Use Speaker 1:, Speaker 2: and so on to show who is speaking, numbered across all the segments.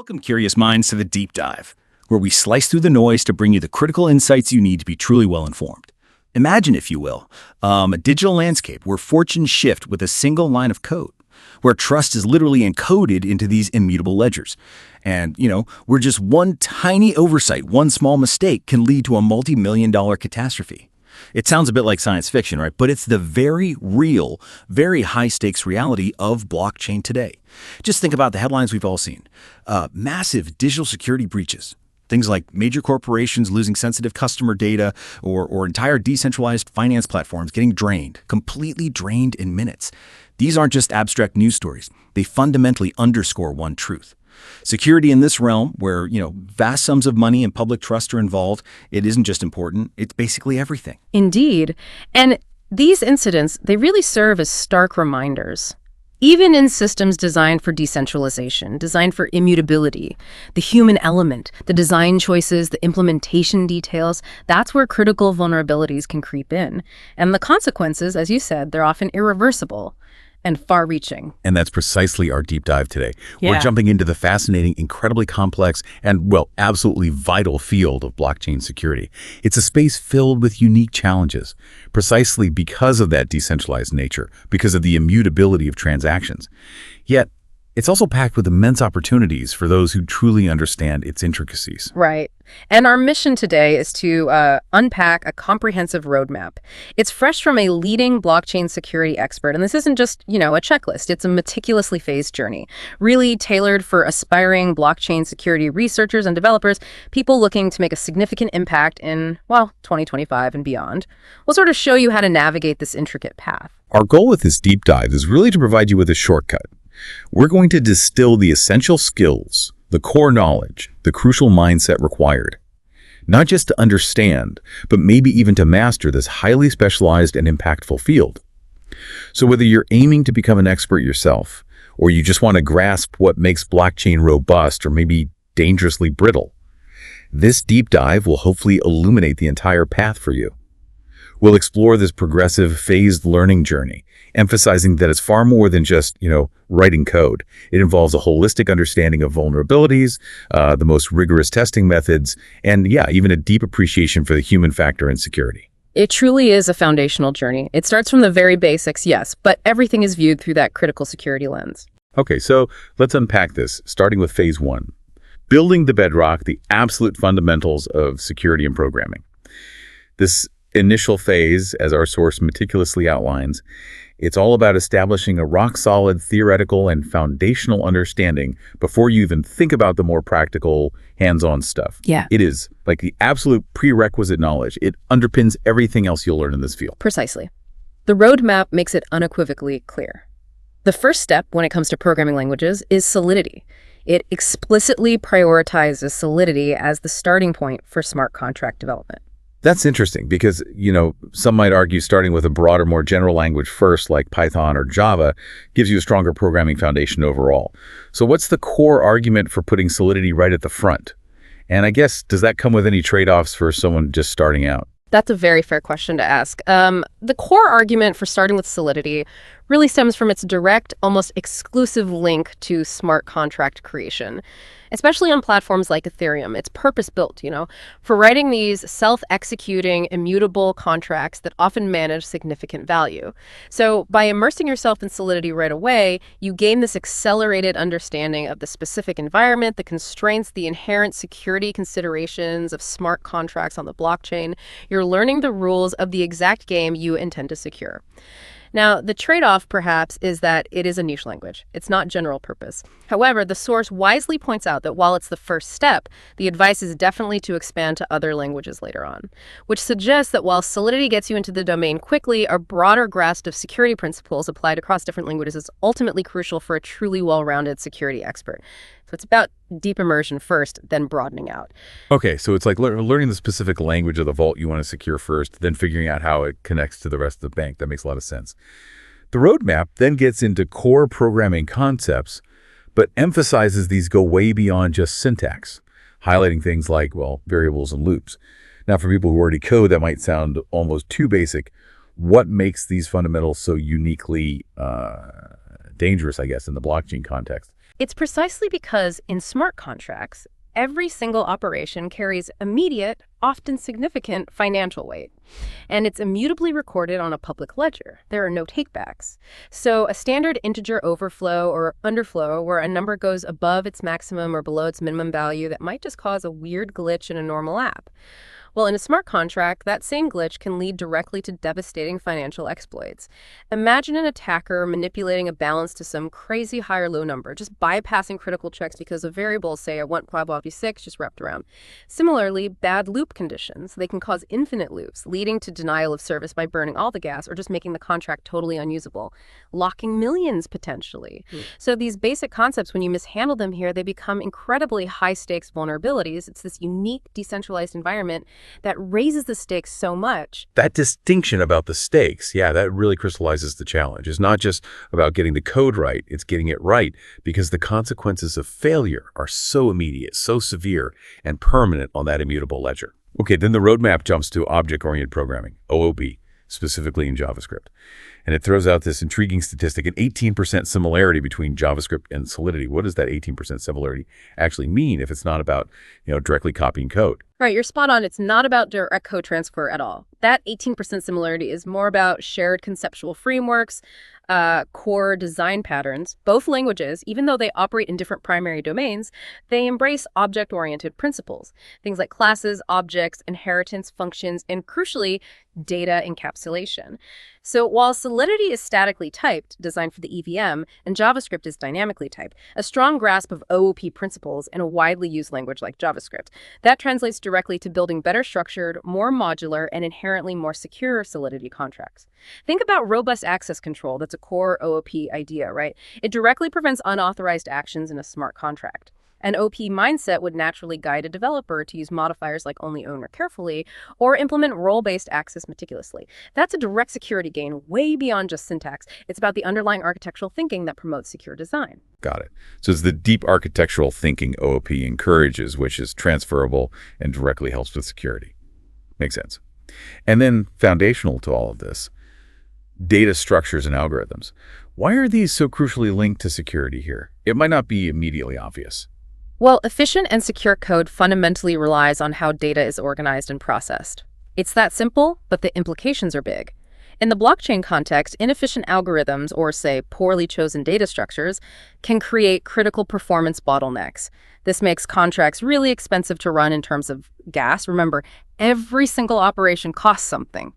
Speaker 1: Welcome, curious minds, to the Deep Dive, where we slice through the noise to bring you the critical insights you need to be truly well-informed. Imagine, if you will, a digital landscape where fortunes shift with a single line of code, where trust is literally encoded into these immutable ledgers. And, where just one tiny oversight, one small mistake can lead to a multi-million-dollar catastrophe. It sounds a bit like science fiction, right? But it's the very real, very high-stakes reality of blockchain today. Just think about the headlines we've all seen. Massive digital security breaches. Things like major corporations losing sensitive customer data or entire decentralized finance platforms getting drained, completely drained in minutes. These aren't just abstract news stories. They fundamentally underscore one truth. Security in this realm, where, vast sums of money and public trust are involved, it isn't just important, it's basically everything.
Speaker 2: Indeed. And these incidents, they really serve as stark reminders. Even in systems designed for decentralization, designed for immutability, the human element, the design choices, the implementation details, that's where critical vulnerabilities can creep in. And the consequences, as you said, they're often irreversible and far-reaching.
Speaker 3: And that's precisely our deep dive today.
Speaker 2: Yeah.
Speaker 3: We're jumping into the fascinating, incredibly complex, and, absolutely vital field of blockchain security. It's a space filled with unique challenges, precisely because of that decentralized nature, because of the immutability of transactions. Yet, it's also packed with immense opportunities for those who truly understand its intricacies.
Speaker 2: Right. And our mission today is to unpack a comprehensive roadmap. It's fresh from a leading blockchain security expert. And this isn't just, a checklist. It's a meticulously phased journey, really tailored for aspiring blockchain security researchers and developers, people looking to make a significant impact in, 2025 and beyond. We'll sort of show you how to navigate this intricate path.
Speaker 3: Our goal with this deep dive is really to provide you with a shortcut. We're going to distill the essential skills, the core knowledge, the crucial mindset required, not just to understand, but maybe even to master this highly specialized and impactful field. So whether you're aiming to become an expert yourself, or you just want to grasp what makes blockchain robust or maybe dangerously brittle, this deep dive will hopefully illuminate the entire path for you. We'll explore this progressive, phased learning journey, emphasizing that it's far more than just, writing code. It involves a holistic understanding of vulnerabilities, the most rigorous testing methods, and even a deep appreciation for the human factor in security.
Speaker 2: It truly is a foundational journey. It starts from the very basics, yes, but everything is viewed through that critical security lens.
Speaker 3: Okay, so let's unpack this, starting with phase one. Building the bedrock, the absolute fundamentals of security and programming. This initial phase, as our source meticulously outlines, it's all about establishing a rock-solid theoretical and foundational understanding before you even think about the more practical, hands-on stuff.
Speaker 2: Yeah.
Speaker 3: It is like the absolute prerequisite knowledge. It underpins everything else you'll learn in this field.
Speaker 2: Precisely. The roadmap makes it unequivocally clear. The first step when it comes to programming languages is Solidity. It explicitly prioritizes Solidity as the starting point for smart contract development.
Speaker 3: That's interesting because, some might argue starting with a broader, more general language first, like Python or Java, gives you a stronger programming foundation overall. So what's the core argument for putting Solidity right at the front? And I guess, does that come with any trade-offs for someone just starting out?
Speaker 2: That's a very fair question to ask. The core argument for starting with Solidity really stems from its direct, almost exclusive link to smart contract creation, especially on platforms like Ethereum. It's purpose-built, for writing these self-executing, immutable contracts that often manage significant value. So by immersing yourself in Solidity right away, you gain this accelerated understanding of the specific environment, the constraints, the inherent security considerations of smart contracts on the blockchain. You're learning the rules of the exact game you intend to secure. Now, the trade-off, perhaps, is that it is a niche language. It's not general purpose. However, the source wisely points out that while it's the first step, the advice is definitely to expand to other languages later on, which suggests that while Solidity gets you into the domain quickly, a broader grasp of security principles applied across different languages is ultimately crucial for a truly well-rounded security expert. So it's about deep immersion first, then broadening out.
Speaker 3: Okay, so it's like learning the specific language of the vault you want to secure first, then figuring out how it connects to the rest of the bank. That makes a lot of sense. The roadmap then gets into core programming concepts, but emphasizes these go way beyond just syntax, highlighting things like, variables and loops. Now, for people who already code, that might sound almost too basic. What makes these fundamentals so uniquely dangerous, I guess, in the blockchain context?
Speaker 2: It's precisely because in smart contracts, every single operation carries immediate, often significant financial weight, and it's immutably recorded on a public ledger. There are no takebacks. So a standard integer overflow or underflow where a number goes above its maximum or below its minimum value, that might just cause a weird glitch in a normal app. Well, in a smart contract, that same glitch can lead directly to devastating financial exploits. Imagine an attacker manipulating a balance to some crazy high or low number, just bypassing critical checks because of variables, say I want probability 6, just wrapped around. Similarly, bad loop conditions. They can cause infinite loops, leading to denial of service by burning all the gas or just making the contract totally unusable, locking millions potentially. So these basic concepts, when you mishandle them here, they become incredibly high-stakes vulnerabilities. It's this unique, decentralized environment that raises the stakes so much.
Speaker 3: That distinction about the stakes, yeah, that really crystallizes the challenge. It's not just about getting the code right, it's getting it right, because the consequences of failure are so immediate, so severe, and permanent on that immutable ledger. Okay, then the roadmap jumps to object-oriented programming, OOP, specifically in JavaScript. And it throws out this intriguing statistic, an 18% similarity between JavaScript and Solidity. What does that 18% similarity actually mean if it's not about, directly copying code?
Speaker 2: Right, you're spot on. It's not about direct code transfer at all. That 18% similarity is more about shared conceptual frameworks, core design patterns. Both languages, even though they operate in different primary domains, they embrace object-oriented principles. Things like classes, objects, inheritance, functions, and crucially, data encapsulation. So while Solidity is statically typed, designed for the EVM, and JavaScript is dynamically typed, a strong grasp of OOP principles in a widely used language like JavaScript, that translates directly to building better structured, more modular, and inherently more secure Solidity contracts. Think about robust access control. That's a core OOP idea, right? It directly prevents unauthorized actions in a smart contract. An OP mindset would naturally guide a developer to use modifiers like only owner carefully or implement role-based access meticulously. That's a direct security gain way beyond just syntax. It's about the underlying architectural thinking that promotes secure design.
Speaker 3: Got it. So it's the deep architectural thinking OOP encourages, which is transferable and directly helps with security. Makes sense. And then foundational to all of this, data structures and algorithms. Why are these so crucially linked to security here? It might not be immediately obvious.
Speaker 2: Well, efficient and secure code fundamentally relies on how data is organized and processed. It's that simple, but the implications are big. In the blockchain context, inefficient algorithms, or say poorly chosen data structures, can create critical performance bottlenecks. This makes contracts really expensive to run in terms of gas. Remember, every single operation costs something.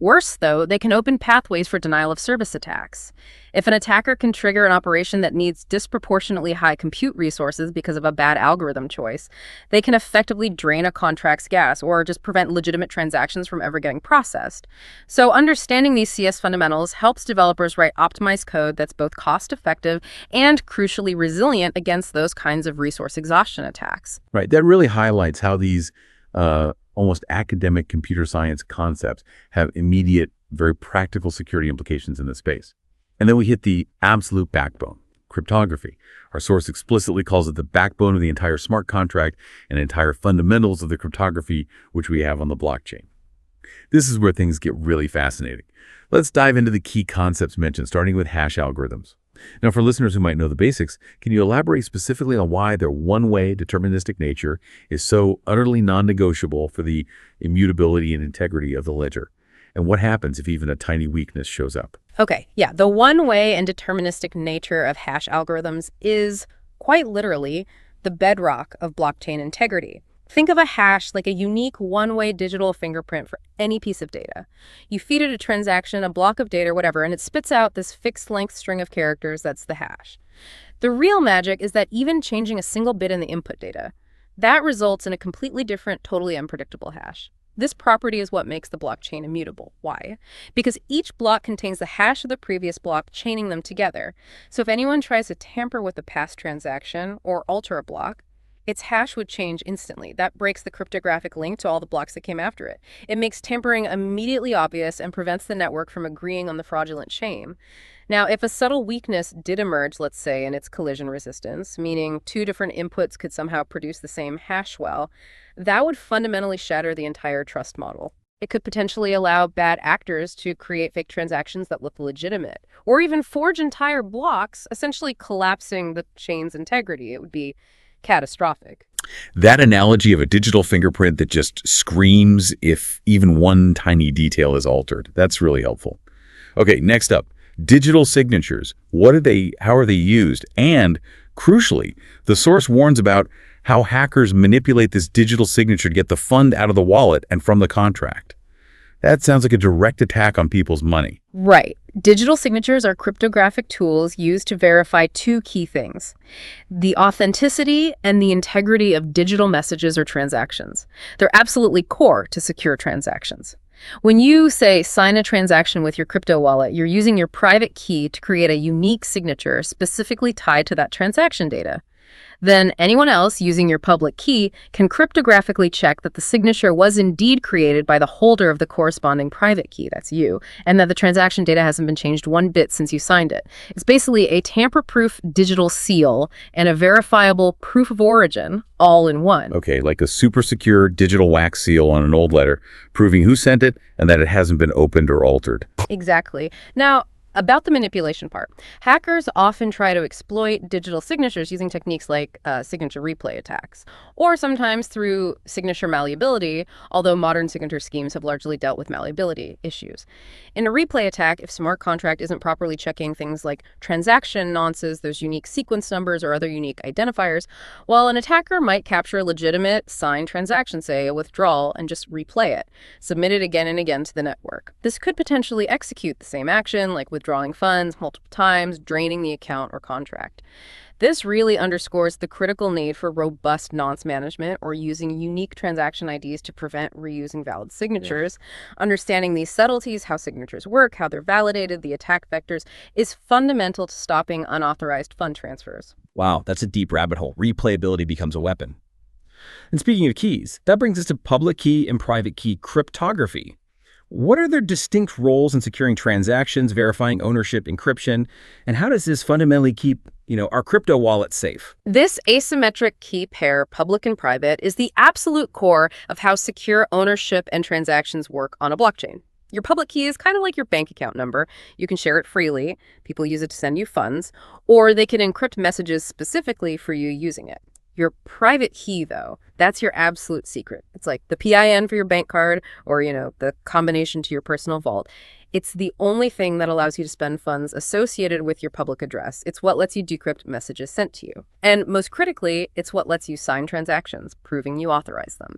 Speaker 2: Worse, though, they can open pathways for denial of service attacks. If an attacker can trigger an operation that needs disproportionately high compute resources because of a bad algorithm choice, they can effectively drain a contract's gas or just prevent legitimate transactions from ever getting processed. So understanding these CS fundamentals helps developers write optimized code that's both cost-effective and crucially resilient against those kinds of resource exhaustion attacks.
Speaker 3: Right. That really highlights how these almost academic computer science concepts have immediate, very practical security implications in this space. And then we hit the absolute backbone, cryptography. Our source explicitly calls it the backbone of the entire smart contract and entire fundamentals of the cryptography which we have on the blockchain. This is where things get really fascinating. Let's dive into the key concepts mentioned, starting with hash algorithms. Now, for listeners who might know the basics, can you elaborate specifically on why their one-way deterministic nature is so utterly non-negotiable for the immutability and integrity of the ledger? And what happens if even a tiny weakness shows up?
Speaker 2: Okay, yeah, the one-way and deterministic nature of hash algorithms is, quite literally, the bedrock of blockchain integrity. Think of a hash like a unique one-way digital fingerprint for any piece of data. You feed it a transaction, a block of data, whatever, and it spits out this fixed-length string of characters that's the hash. The real magic is that even changing a single bit in the input data, that results in a completely different, totally unpredictable hash. This property is what makes the blockchain immutable. Why? Because each block contains the hash of the previous block, chaining them together. So if anyone tries to tamper with a past transaction or alter a block, its hash would change instantly. That breaks the cryptographic link to all the blocks that came after it. It makes tampering immediately obvious and prevents the network from agreeing on the fraudulent chain. Now, if a subtle weakness did emerge, let's say, in its collision resistance, meaning two different inputs could somehow produce the same hash well, that would fundamentally shatter the entire trust model. It could potentially allow bad actors to create fake transactions that look legitimate, or even forge entire blocks, essentially collapsing the chain's integrity. It would be catastrophic.
Speaker 3: That analogy of a digital fingerprint that just screams if even one tiny detail is altered. That's really helpful. Okay, next up, digital signatures. How are they used? And crucially, the source warns about how hackers manipulate this digital signature to get the fund out of the wallet and from the contract. That sounds like a direct attack on people's money.
Speaker 2: Right. Digital signatures are cryptographic tools used to verify two key things: the authenticity and the integrity of digital messages or transactions. They're absolutely core to secure transactions. When you, say, sign a transaction with your crypto wallet, you're using your private key to create a unique signature specifically tied to that transaction data. Then anyone else using your public key can cryptographically check that the signature was indeed created by the holder of the corresponding private key, that's you, and that the transaction data hasn't been changed one bit since you signed it. It's basically a tamper-proof digital seal and a verifiable proof of origin all in one.
Speaker 3: Okay, like a super secure digital wax seal on an old letter, proving who sent it and that it hasn't been opened or altered.
Speaker 2: Exactly. Now, about the manipulation part, hackers often try to exploit digital signatures using techniques like signature replay attacks, or sometimes through signature malleability, although modern signature schemes have largely dealt with malleability issues. In a replay attack, if smart contract isn't properly checking things like transaction nonces, those unique sequence numbers or other unique identifiers, well, an attacker might capture a legitimate signed transaction, say a withdrawal, and just replay it, submit it again and again to the network. This could potentially execute the same action, like withdrawing funds multiple times, draining the account or contract. This really underscores the critical need for robust nonce management, or using unique transaction IDs to prevent reusing valid signatures. Understanding these subtleties, how signatures work, how they're validated, the attack vectors, is fundamental to stopping unauthorized fund transfers.
Speaker 1: Wow, that's a deep rabbit hole. Replayability becomes a weapon. And speaking of keys, that brings us to public key and private key cryptography. What are their distinct roles in securing transactions, verifying ownership, encryption, and how does this fundamentally keep, our crypto wallet safe?
Speaker 2: This asymmetric key pair, public and private, is the absolute core of how secure ownership and transactions work on a blockchain. Your public key is kind of like your bank account number. You can share it freely. People use it to send you funds, or they can encrypt messages specifically for you using it. Your private key, though, that's your absolute secret. It's like the PIN for your bank card or, the combination to your personal vault. It's the only thing that allows you to spend funds associated with your public address. It's what lets you decrypt messages sent to you. And most critically, it's what lets you sign transactions, proving you authorize them.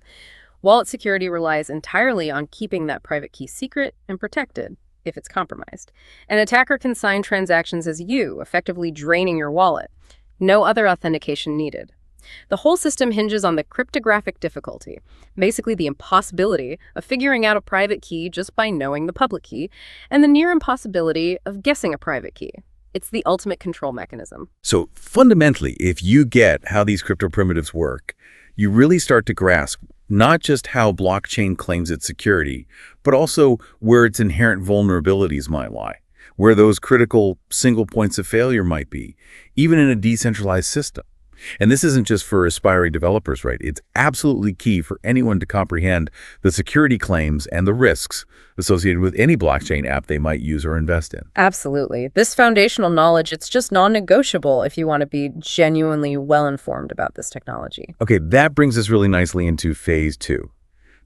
Speaker 2: Wallet security relies entirely on keeping that private key secret and protected if it's compromised. An attacker can sign transactions as you, effectively draining your wallet. No other authentication needed. The whole system hinges on the cryptographic difficulty, basically the impossibility of figuring out a private key just by knowing the public key, and the near impossibility of guessing a private key. It's the ultimate control mechanism.
Speaker 3: So fundamentally, if you get how these crypto primitives work, you really start to grasp not just how blockchain claims its security, but also where its inherent vulnerabilities might lie, where those critical single points of failure might be, even in a decentralized system. And this isn't just for aspiring developers, right? It's absolutely key for anyone to comprehend the security claims and the risks associated with any blockchain app they might use or invest in.
Speaker 2: Absolutely. This foundational knowledge, it's just non-negotiable if you want to be genuinely well-informed about this technology.
Speaker 3: Okay, that brings us really nicely into phase 2.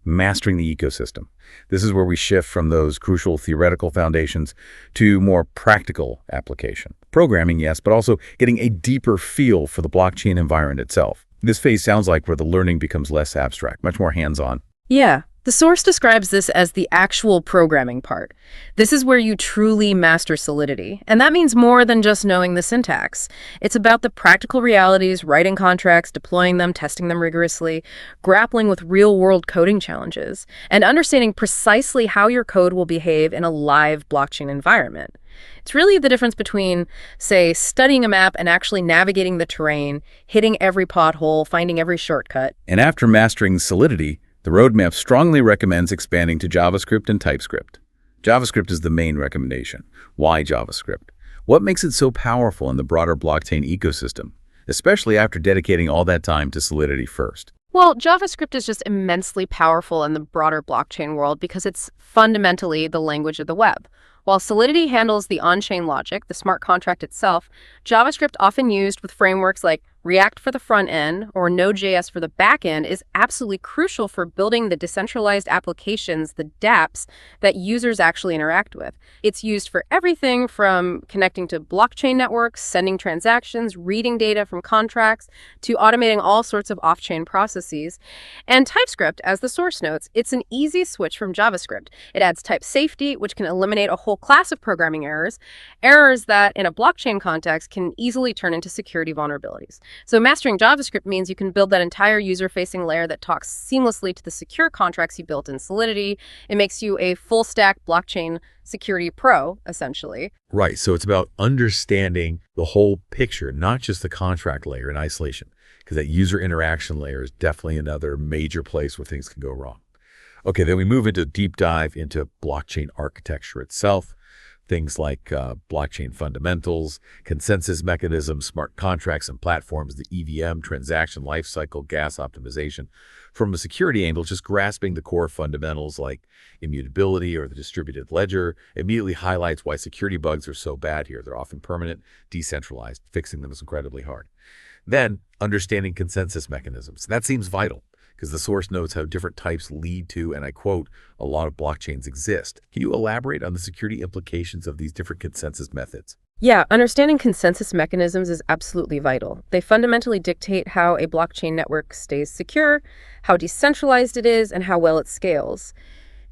Speaker 3: Mastering the ecosystem. This is where we shift from those crucial theoretical foundations to more practical application. Programming, yes, but also getting a deeper feel for the blockchain environment itself. This phase sounds like where the learning becomes less abstract, much more hands-on.
Speaker 2: Yeah. The source describes this as the actual programming part. This is where you truly master Solidity, and that means more than just knowing the syntax. It's about the practical realities, writing contracts, deploying them, testing them rigorously, grappling with real-world coding challenges, and understanding precisely how your code will behave in a live blockchain environment. It's really the difference between, say, studying a map and actually navigating the terrain, hitting every pothole, finding every shortcut.
Speaker 3: And after mastering Solidity, the roadmap strongly recommends expanding to JavaScript and TypeScript. JavaScript is the main recommendation. Why JavaScript? What makes it so powerful in the broader blockchain ecosystem, especially after dedicating all that time to Solidity first?
Speaker 2: Well, JavaScript is just immensely powerful in the broader blockchain world because it's fundamentally the language of the web. While Solidity handles the on-chain logic, the smart contract itself, JavaScript, often used with frameworks like React for the front end or Node.js for the back end, is absolutely crucial for building the decentralized applications, the dApps, that users actually interact with. It's used for everything from connecting to blockchain networks, sending transactions, reading data from contracts, to automating all sorts of off-chain processes. And TypeScript, as the source notes, it's an easy switch from JavaScript. It adds type safety, which can eliminate a whole class of programming errors that in a blockchain context can easily turn into security vulnerabilities. So mastering JavaScript means you can build that entire user-facing layer that talks seamlessly to the secure contracts you built in Solidity. It makes you a full-stack blockchain security pro, essentially.
Speaker 3: Right. So it's about understanding the whole picture, not just the contract layer in isolation, because that user interaction layer is definitely another major place where things can go wrong. Okay, then we move into a deep dive into blockchain architecture itself. Things like blockchain fundamentals, consensus mechanisms, smart contracts and platforms, the EVM, transaction lifecycle, gas optimization. From a security angle, just grasping the core fundamentals like immutability or the distributed ledger immediately highlights why security bugs are so bad here. They're often permanent, decentralized. Fixing them is incredibly hard. Then, understanding consensus mechanisms. That seems vital, because the source notes how different types lead to, and I quote, a lot of blockchains exist. Can you elaborate on the security implications of these different consensus methods?
Speaker 2: Yeah, understanding consensus mechanisms is absolutely vital. They fundamentally dictate how a blockchain network stays secure, how decentralized it is, and how well it scales.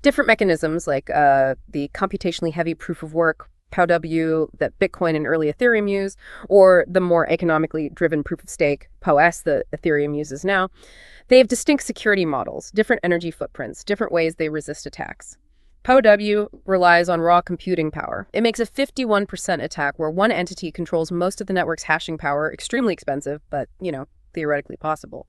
Speaker 2: Different mechanisms like the computationally heavy proof of work, POW, that Bitcoin and early Ethereum use, or the more economically driven proof of stake, POS, that Ethereum uses now, they have distinct security models, different energy footprints, different ways they resist attacks. POW relies on raw computing power. It makes a 51% attack where one entity controls most of the network's hashing power, extremely expensive, but, theoretically possible.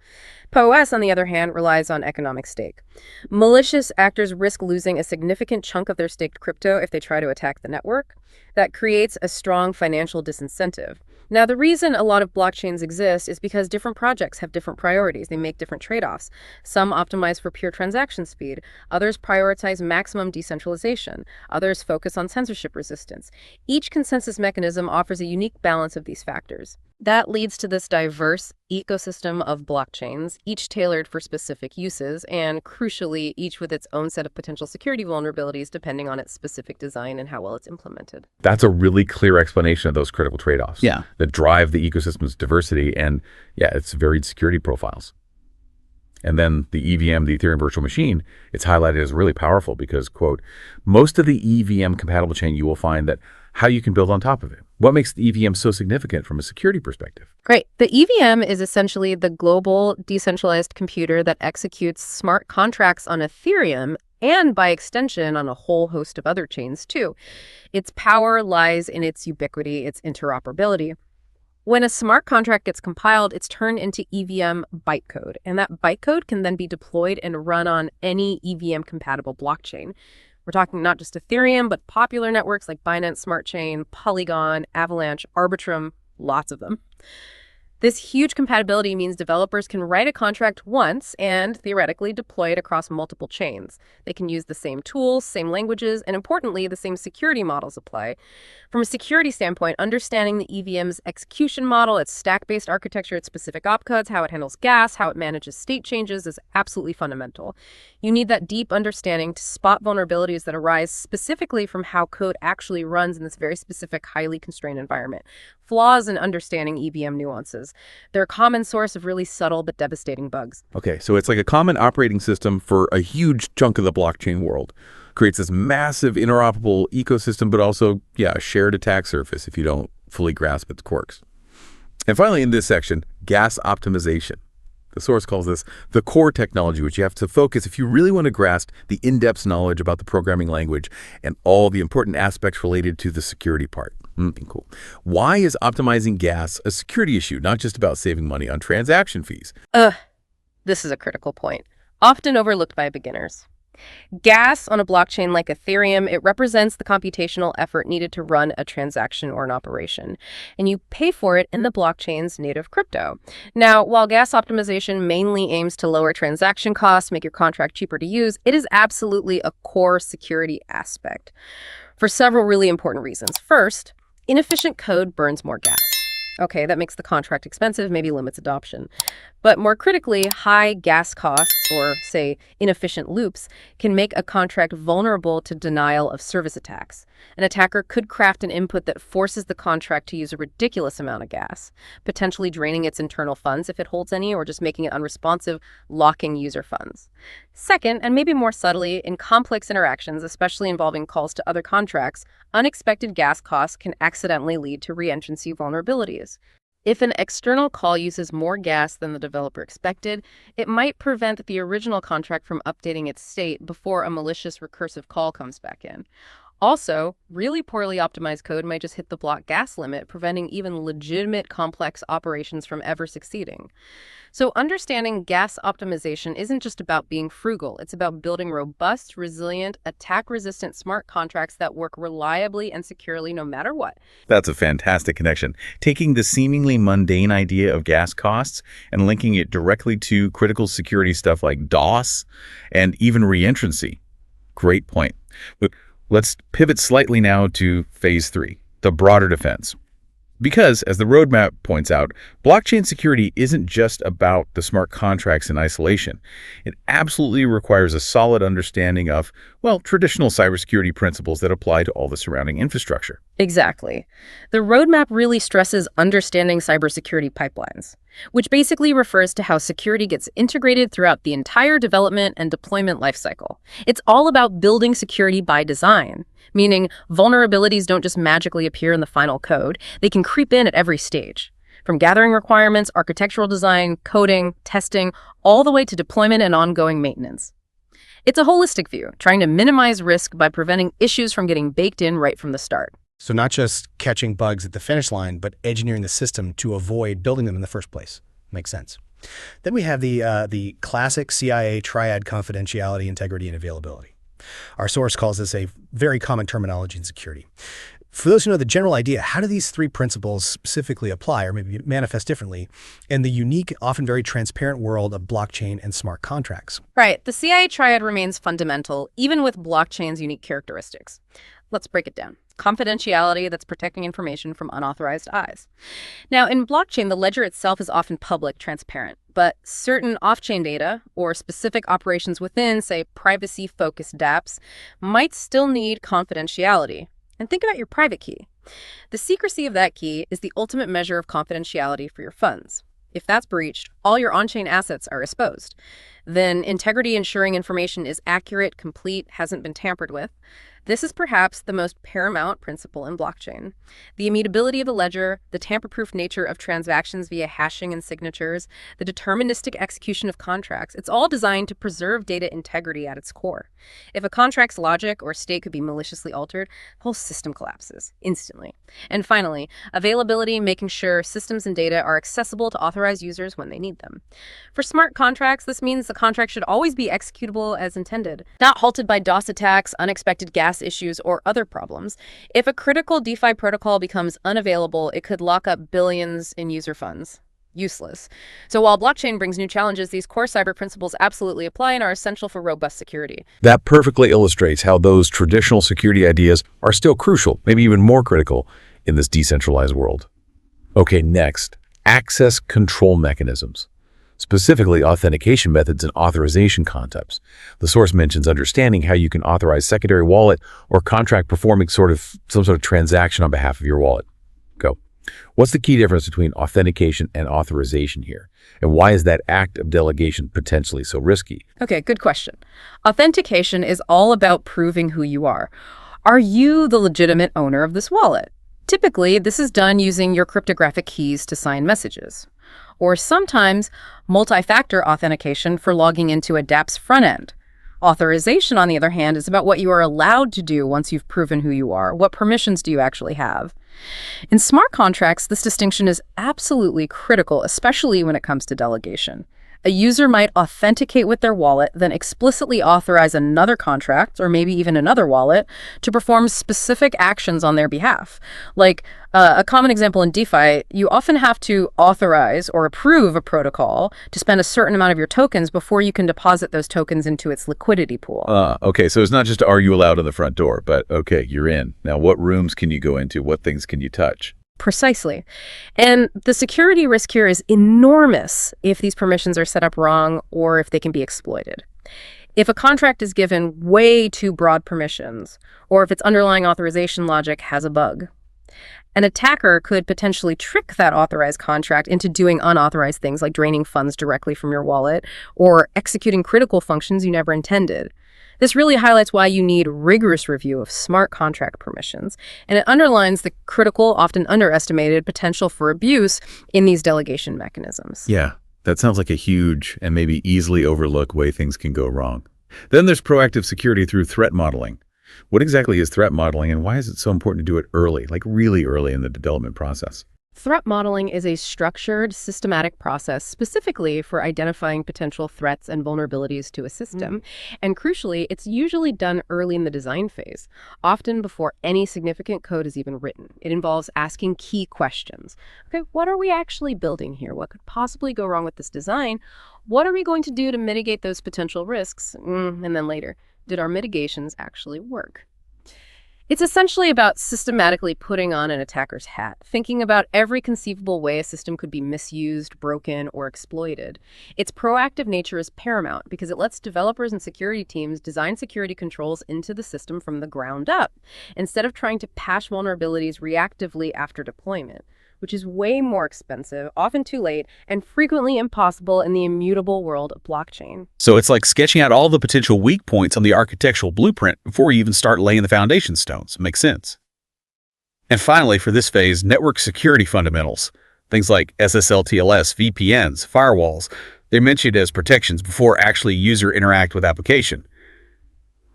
Speaker 2: POS, on the other hand, relies on economic stake. Malicious actors risk losing a significant chunk of their staked crypto if they try to attack the network. That creates a strong financial disincentive. Now, the reason a lot of blockchains exist is because different projects have different priorities. They make different trade-offs. Some optimize for pure transaction speed. Others prioritize maximum decentralization. Others focus on censorship resistance. Each consensus mechanism offers a unique balance of these factors. That leads to this diverse ecosystem of blockchains, each tailored for specific uses, and crucially, each with its own set of potential security vulnerabilities depending on its specific design and how well it's implemented.
Speaker 3: That's a really clear explanation of those critical trade-offs that drive the ecosystem's diversity and, its varied security profiles. And then the EVM, the Ethereum virtual machine, it's highlighted as really powerful because, quote, most of the EVM compatible chain you will find that how you can build on top of it. What makes the EVM so significant from a security perspective?
Speaker 2: Great. The EVM is essentially the global decentralized computer that executes smart contracts on Ethereum and, by extension, on a whole host of other chains, too. Its power lies in its ubiquity, its interoperability. When a smart contract gets compiled, it's turned into EVM bytecode, and that bytecode can then be deployed and run on any EVM-compatible blockchain. We're talking not just Ethereum, but popular networks like Binance Smart Chain, Polygon, Avalanche, Arbitrum, lots of them. This huge compatibility means developers can write a contract once and, theoretically, deploy it across multiple chains. They can use the same tools, same languages, and importantly, the same security models apply. From a security standpoint, understanding the EVM's execution model, its stack-based architecture, its specific opcodes, how it handles gas, how it manages state changes is absolutely fundamental. You need that deep understanding to spot vulnerabilities that arise specifically from how code actually runs in this very specific, highly constrained environment. Flaws in understanding EVM nuances. They're a common source of really subtle but devastating bugs.
Speaker 3: Okay, so it's like a common operating system for a huge chunk of the blockchain world. Creates this massive interoperable ecosystem, but also, a shared attack surface if you don't fully grasp its quirks. And finally, in this section, gas optimization. The source calls this the core technology, which you have to focus if you really want to grasp the in-depth knowledge about the programming language and all the important aspects related to the security part. Cool. Why is optimizing gas a security issue, not just about saving money on transaction fees?
Speaker 2: This is a critical point, often overlooked by beginners. Gas on a blockchain like Ethereum, it represents the computational effort needed to run a transaction or an operation, and you pay for it in the blockchain's native crypto. Now, while gas optimization mainly aims to lower transaction costs, make your contract cheaper to use, it is absolutely a core security aspect for several really important reasons. First, inefficient code burns more gas. Okay, that makes the contract expensive, maybe limits adoption. But more critically, high gas costs, or say inefficient loops, can make a contract vulnerable to denial of service attacks. An attacker could craft an input that forces the contract to use a ridiculous amount of gas, potentially draining its internal funds if it holds any, or just making it unresponsive, locking user funds. Second, and maybe more subtly, in complex interactions, especially involving calls to other contracts, unexpected gas costs can accidentally lead to reentrancy vulnerabilities. If an external call uses more gas than the developer expected, it might prevent the original contract from updating its state before a malicious recursive call comes back in. Also, really poorly optimized code might just hit the block gas limit, preventing even legitimate complex operations from ever succeeding. So understanding gas optimization isn't just about being frugal. It's about building robust, resilient, attack-resistant smart contracts that work reliably and securely no matter what.
Speaker 3: That's a fantastic connection. Taking the seemingly mundane idea of gas costs and linking it directly to critical security stuff like DOS and even reentrancy. Great point. But let's pivot slightly now to phase 3, the broader defense. Because, as the roadmap points out, blockchain security isn't just about the smart contracts in isolation. It absolutely requires a solid understanding of, well, traditional cybersecurity principles that apply to all the surrounding infrastructure.
Speaker 2: Exactly. The roadmap really stresses understanding cybersecurity pipelines, which basically refers to how security gets integrated throughout the entire development and deployment lifecycle. It's all about building security by design, meaning vulnerabilities don't just magically appear in the final code. They can creep in at every stage, from gathering requirements, architectural design, coding, testing, all the way to deployment and ongoing maintenance. It's a holistic view, trying to minimize risk by preventing issues from getting baked in right from the start.
Speaker 4: So not just catching bugs at the finish line, but engineering the system to avoid building them in the first place. Makes sense. Then we have the classic CIA triad: confidentiality, integrity, and availability. Our source calls this a very common terminology in security. For those who know the general idea, how do these three principles specifically apply, or maybe manifest differently, in the unique, often very transparent world of blockchain and smart contracts?
Speaker 2: Right. The CIA triad remains fundamental, even with blockchain's unique characteristics. Let's break it down. Confidentiality, that's protecting information from unauthorized eyes. Now, in blockchain, the ledger itself is often public, transparent, but certain off-chain data or specific operations within, say, privacy-focused dApps, might still need confidentiality. And think about your private key. The secrecy of that key is the ultimate measure of confidentiality for your funds. If that's breached, all your on-chain assets are exposed. Then integrity ensuring information is accurate, complete, hasn't been tampered with. This is perhaps the most paramount principle in blockchain. The immutability of the ledger, the tamper-proof nature of transactions via hashing and signatures, the deterministic execution of contracts, it's all designed to preserve data integrity at its core. If a contract's logic or state could be maliciously altered, the whole system collapses instantly. And finally, availability, making sure systems and data are accessible to authorized users when they need them. For smart contracts, this means the contract should always be executable as intended, not halted by DOS attacks, unexpected gas issues, or other problems. If a critical DeFi protocol becomes unavailable, it could lock up billions in user funds. Useless. So while blockchain brings new challenges, these core cyber principles absolutely apply and are essential for robust security.
Speaker 3: That perfectly illustrates how those traditional security ideas are still crucial, maybe even more critical, in this decentralized world. Okay, next, access control mechanisms. Specifically, authentication methods and authorization concepts. The source mentions understanding how you can authorize secondary wallet or contract performing some sort of transaction on behalf of your wallet. Go. What's the key difference between authentication and authorization here? And why is that act of delegation potentially so risky?
Speaker 2: Okay, good question. Authentication is all about proving who you are. Are you the legitimate owner of this wallet? Typically, this is done using your cryptographic keys to sign messages. Or sometimes multi-factor authentication for logging into a dApp's front end. Authorization, on the other hand, is about what you are allowed to do once you've proven who you are. What permissions do you actually have? In smart contracts, this distinction is absolutely critical, especially when it comes to delegation. A user might authenticate with their wallet, then explicitly authorize another contract, or maybe even another wallet, to perform specific actions on their behalf. Like a common example in DeFi, you often have to authorize or approve a protocol to spend a certain amount of your tokens before you can deposit those tokens into its liquidity pool.
Speaker 3: Okay, so it's not just are you allowed in the front door, but okay, you're in. Now, what rooms can you go into? What things can you touch?
Speaker 2: Precisely. And the security risk here is enormous if these permissions are set up wrong or if they can be exploited. If a contract is given way too broad permissions, or if its underlying authorization logic has a bug, an attacker could potentially trick that authorized contract into doing unauthorized things like draining funds directly from your wallet or executing critical functions you never intended. This really highlights why you need rigorous review of smart contract permissions, and it underlines the critical, often underestimated potential for abuse in these delegation mechanisms.
Speaker 3: Yeah, that sounds like a huge and maybe easily overlooked way things can go wrong. Then there's proactive security through threat modeling. What exactly is threat modeling, and why is it so important to do it early, like really early in the development process?
Speaker 2: Threat modeling is a structured, systematic process specifically for identifying potential threats and vulnerabilities to a system. And crucially, it's usually done early in the design phase, often before any significant code is even written. It involves asking key questions. Okay, what are we actually building here? What could possibly go wrong with this design? What are we going to do to mitigate those potential risks? And then later, did our mitigations actually work? It's essentially about systematically putting on an attacker's hat, thinking about every conceivable way a system could be misused, broken, or exploited. Its proactive nature is paramount because it lets developers and security teams design security controls into the system from the ground up, instead of trying to patch vulnerabilities reactively after deployment, which is way more expensive, often too late, and frequently impossible in the immutable world of blockchain.
Speaker 1: So it's like sketching out all the potential weak points on the architectural blueprint before you even start laying the foundation stones. Makes sense. And finally, for this phase, network security fundamentals. Things like SSL TLS, VPNs, firewalls, they're mentioned as protections before actually user interact with application.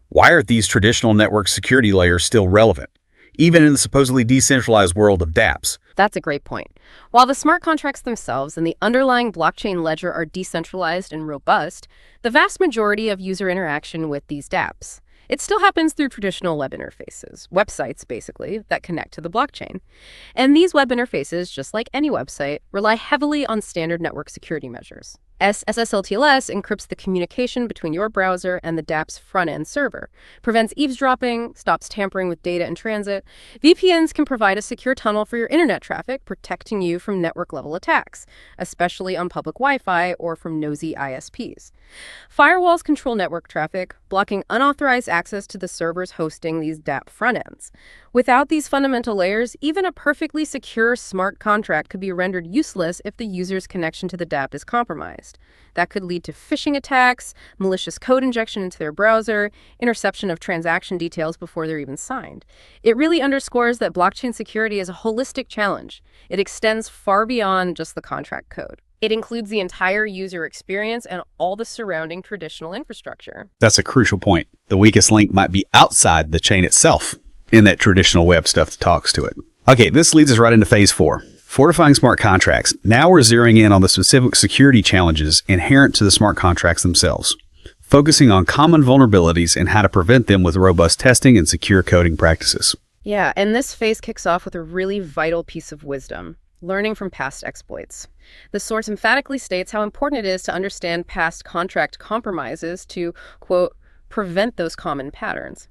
Speaker 1: Why are these traditional network security layers still relevant, even in the supposedly decentralized world of dApps?
Speaker 2: That's a great point. While the smart contracts themselves and the underlying blockchain ledger are decentralized and robust, the vast majority of user interaction with these dApps, it still happens through traditional web interfaces, websites basically, that connect to the blockchain. And these web interfaces, just like any website, rely heavily on standard network security measures. SSL TLS encrypts the communication between your browser and the dApp's front-end server, prevents eavesdropping, stops tampering with data in transit. VPNs can provide a secure tunnel for your internet traffic, protecting you from network-level attacks, especially on public Wi-Fi or from nosy ISPs. Firewalls control network traffic, blocking unauthorized access to the servers hosting these dApp front-ends. Without these fundamental layers, even a perfectly secure smart contract could be rendered useless if the user's connection to the dApp is compromised. That could lead to phishing attacks, malicious code injection into their browser, interception of transaction details before they're even signed. It really underscores that blockchain security is a holistic challenge. It extends far beyond just the contract code. It includes the entire user experience and all the surrounding traditional infrastructure.
Speaker 1: That's a crucial point. The weakest link might be outside the chain itself, in that traditional web stuff that talks to it. Okay, this leads us right into phase 4. Fortifying smart contracts. Now we're zeroing in on the specific security challenges inherent to the smart contracts themselves, focusing on common vulnerabilities and how to prevent them with robust testing and secure coding practices.
Speaker 2: Yeah, and this phase kicks off with a really vital piece of wisdom: learning from past exploits. The source emphatically states how important it is to understand past contract compromises to, quote, prevent those common patterns.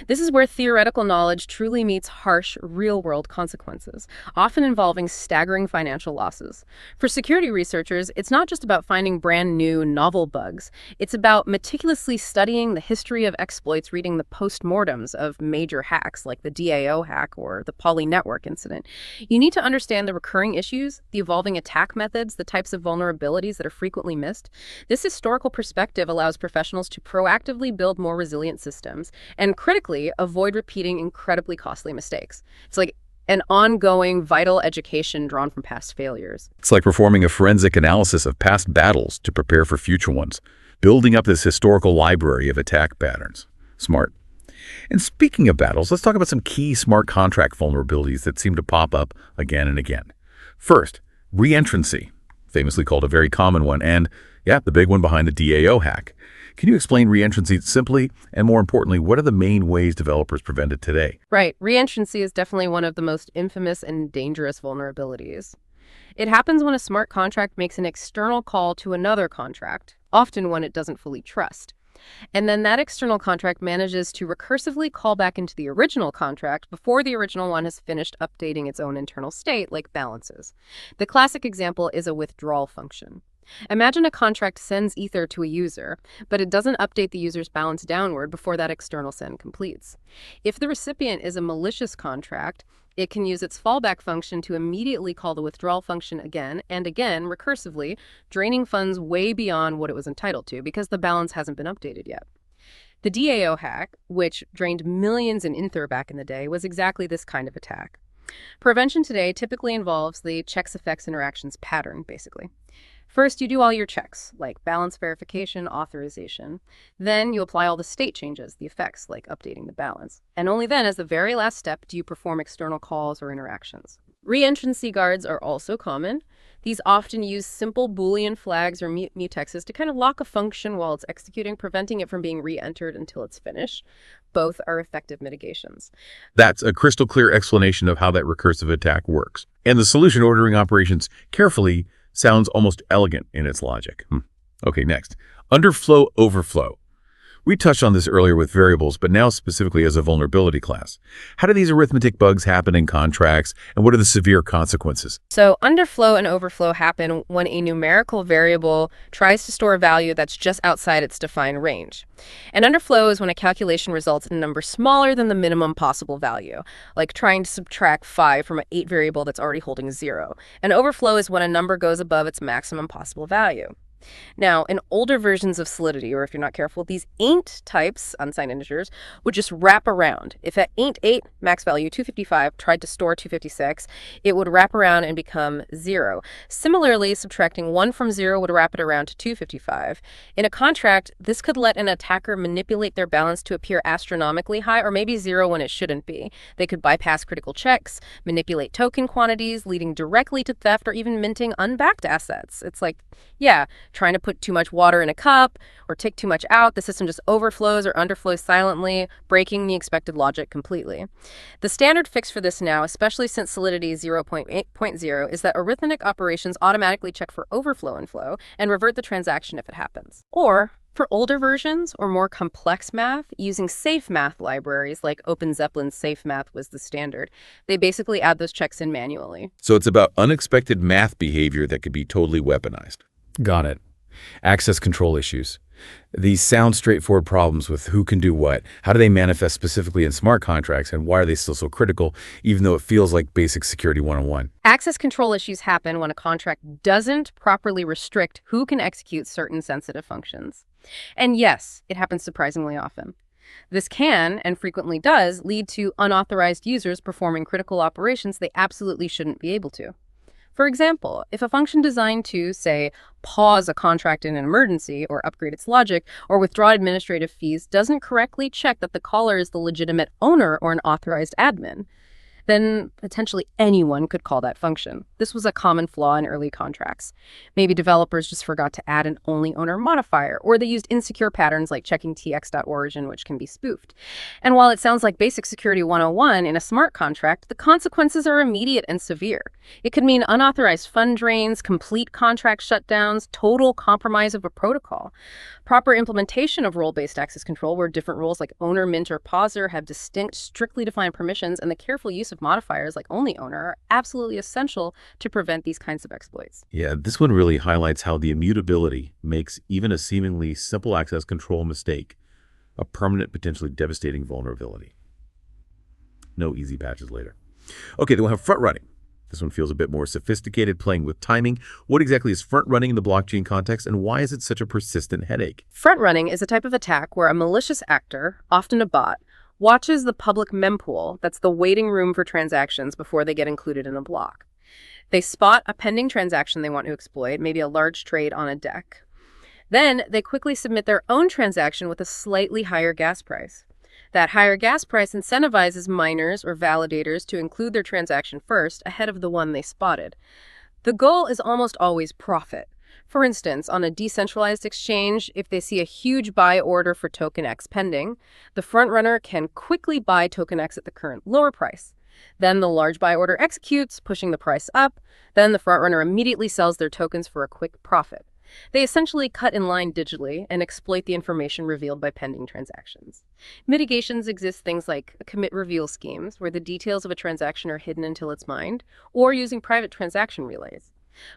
Speaker 2: This is where theoretical knowledge truly meets harsh, real-world consequences, often involving staggering financial losses. For security researchers, it's not just about finding brand new, novel bugs. It's about meticulously studying the history of exploits, reading the postmortems of major hacks like the DAO hack or the Poly network incident. You need to understand the recurring issues, the evolving attack methods, the types of vulnerabilities that are frequently missed. This historical perspective allows professionals to proactively build more resilient systems and critically avoid repeating incredibly costly mistakes. It's like an ongoing, vital education drawn from past failures.
Speaker 3: It's like performing a forensic analysis of past battles to prepare for future ones, building up this historical library of attack patterns. Smart. And speaking of battles, let's talk about some key smart contract vulnerabilities that seem to pop up again and again. First, reentrancy, famously called a very common one, and Yeah, the big one behind the DAO hack. Can you explain reentrancy simply? And more importantly, what are the main ways developers prevent it today?
Speaker 2: Right, reentrancy is definitely one of the most infamous and dangerous vulnerabilities. It happens when a smart contract makes an external call to another contract, often one it doesn't fully trust. And then that external contract manages to recursively call back into the original contract before the original one has finished updating its own internal state, like balances. The classic example is a withdrawal function. Imagine a contract sends Ether to a user, but it doesn't update the user's balance downward before that external send completes. If the recipient is a malicious contract, it can use its fallback function to immediately call the withdrawal function again and again recursively, draining funds way beyond what it was entitled to because the balance hasn't been updated yet. The DAO hack, which drained millions in Ether back in the day, was exactly this kind of attack. Prevention today typically involves the checks effects interactions pattern, basically. First, you do all your checks, like balance verification, authorization. Then you apply all the state changes, the effects, like updating the balance. And only then, as the very last step, do you perform external calls or interactions. Reentrancy guards are also common. These often use simple Boolean flags or mutexes to kind of lock a function while it's executing, preventing it from being re-entered until it's finished. Both are effective mitigations.
Speaker 3: That's a crystal clear explanation of how that recursive attack works. And the solution ordering operations carefully sounds almost elegant in its logic. Okay, next. Underflow, overflow. We touched on this earlier with variables, but now specifically as a vulnerability class. How do these arithmetic bugs happen in contracts, and what are the severe consequences?
Speaker 2: So underflow and overflow happen when a numerical variable tries to store a value that's just outside its defined range. And underflow is when a calculation results in a number smaller than the minimum possible value, like trying to subtract 5 from an 8 variable that's already holding 0. And overflow is when a number goes above its maximum possible value. Now, in older versions of Solidity, or if you're not careful, these ain't types, unsigned integers, would just wrap around. If at ain't8, max value 255, tried to store 256, it would wrap around and become 0. Similarly, subtracting 1 from 0 would wrap it around to 255. In a contract, this could let an attacker manipulate their balance to appear astronomically high, or maybe 0 when it shouldn't be. They could bypass critical checks, manipulate token quantities, leading directly to theft or even minting unbacked assets. It's like, yeah, trying to put too much water in a cup or take too much out, the system just overflows or underflows silently, breaking the expected logic completely. The standard fix for this now, especially since Solidity 0.8.0, is that arithmetic operations automatically check for overflow and flow and revert the transaction if it happens. Or, for older versions or more complex math, using safe math libraries like OpenZeppelin's safe math was the standard. They basically add those checks in manually.
Speaker 3: So it's about unexpected math behavior that could be totally weaponized.
Speaker 1: Got it. Access control issues. These sound straightforward problems with who can do what. How do they manifest specifically in smart contracts, and why are they still so critical, even though it feels like basic security 101?
Speaker 2: Access control issues happen when a contract doesn't properly restrict who can execute certain sensitive functions. And yes, it happens surprisingly often. This can, and frequently does, lead to unauthorized users performing critical operations they absolutely shouldn't be able to. For example, if a function designed to, say, pause a contract in an emergency or upgrade its logic or withdraw administrative fees doesn't correctly check that the caller is the legitimate owner or an authorized admin, then potentially anyone could call that function. This was a common flaw in early contracts. Maybe developers just forgot to add an only owner modifier, or they used insecure patterns like checking tx.origin, which can be spoofed. And while it sounds like basic security 101 in a smart contract, the consequences are immediate and severe. It could mean unauthorized fund drains, complete contract shutdowns, total compromise of a protocol. Proper implementation of role-based access control, where different roles like owner, mint, or pauser have distinct, strictly defined permissions, and the careful use of modifiers like only owner are absolutely essential to prevent these kinds of exploits.
Speaker 3: Yeah, this one really highlights how the immutability makes even a seemingly simple access control mistake a permanent, potentially devastating vulnerability. No easy patches later. Okay, then we'll have front running. This one feels a bit more sophisticated, playing with timing. What exactly is front running in the blockchain context, and why is it such a persistent headache?
Speaker 2: Front running is a type of attack where a malicious actor, often a bot, watches the public mempool, that's the waiting room for transactions before they get included in a block. They spot a pending transaction they want to exploit, maybe a large trade on a deck. Then they quickly submit their own transaction with a slightly higher gas price. That higher gas price incentivizes miners or validators to include their transaction first ahead of the one they spotted. The goal is almost always profit. For instance, on a decentralized exchange, if they see a huge buy order for token X pending, the front runner can quickly buy token X at the current lower price. Then the large buy order executes, pushing the price up. Then the front runner immediately sells their tokens for a quick profit. They essentially cut in line digitally and exploit the information revealed by pending transactions. Mitigations exist, things like commit reveal schemes, where the details of a transaction are hidden until it's mined, or using private transaction relays.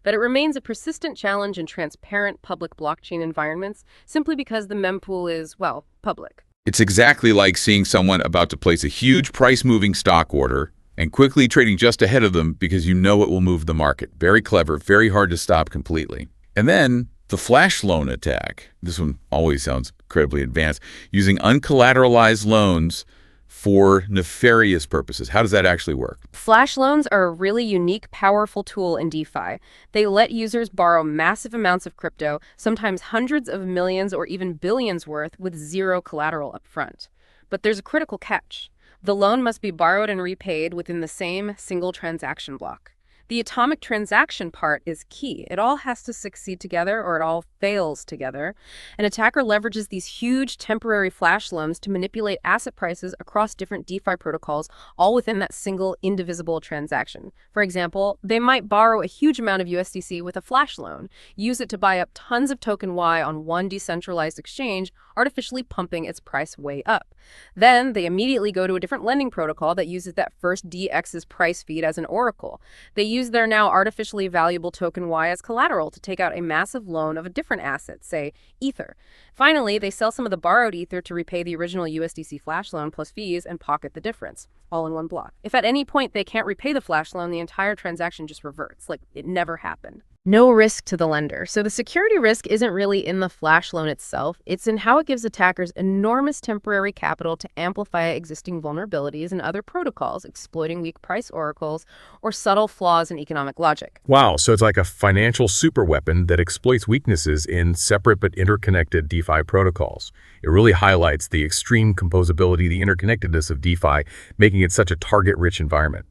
Speaker 2: But it remains a persistent challenge in transparent public blockchain environments simply because the mempool is, well, public.
Speaker 3: It's exactly like seeing someone about to place a huge price-moving stock order and quickly trading just ahead of them because you know it will move the market. Very clever, very hard to stop completely. And then the flash loan attack. This one always sounds incredibly advanced. Using uncollateralized loans for nefarious purposes. How does that actually work?
Speaker 2: Flash loans are a really unique, powerful tool in DeFi. They let users borrow massive amounts of crypto, sometimes hundreds of millions or even billions worth, with zero collateral up front. But there's a critical catch. The loan must be borrowed and repaid within the same single transaction block. The atomic transaction part is key. It all has to succeed together or it all fails together. An attacker leverages these huge temporary flash loans to manipulate asset prices across different DeFi protocols, all within that single indivisible transaction. For example, they might borrow a huge amount of USDC with a flash loan, use it to buy up tons of token Y on one decentralized exchange, artificially pumping its price way up. Then they immediately go to a different lending protocol that uses that first DX's price feed as an oracle. They use their now artificially valuable token Y as collateral to take out a massive loan of a different asset, say Ether. Finally, they sell some of the borrowed Ether to repay the original USDC flash loan plus fees and pocket the difference, all in one block. If at any point they can't repay the flash loan, the entire transaction just reverts, like it never happened. No risk to the lender. So the security risk isn't really in the flash loan itself. It's in how it gives attackers enormous temporary capital to amplify existing vulnerabilities in other protocols, exploiting weak price oracles or subtle flaws in economic logic.
Speaker 5: Wow, so it's like a financial superweapon that exploits weaknesses in separate but interconnected DeFi protocols. It really highlights the extreme composability, the interconnectedness of DeFi, making it such a target-rich environment.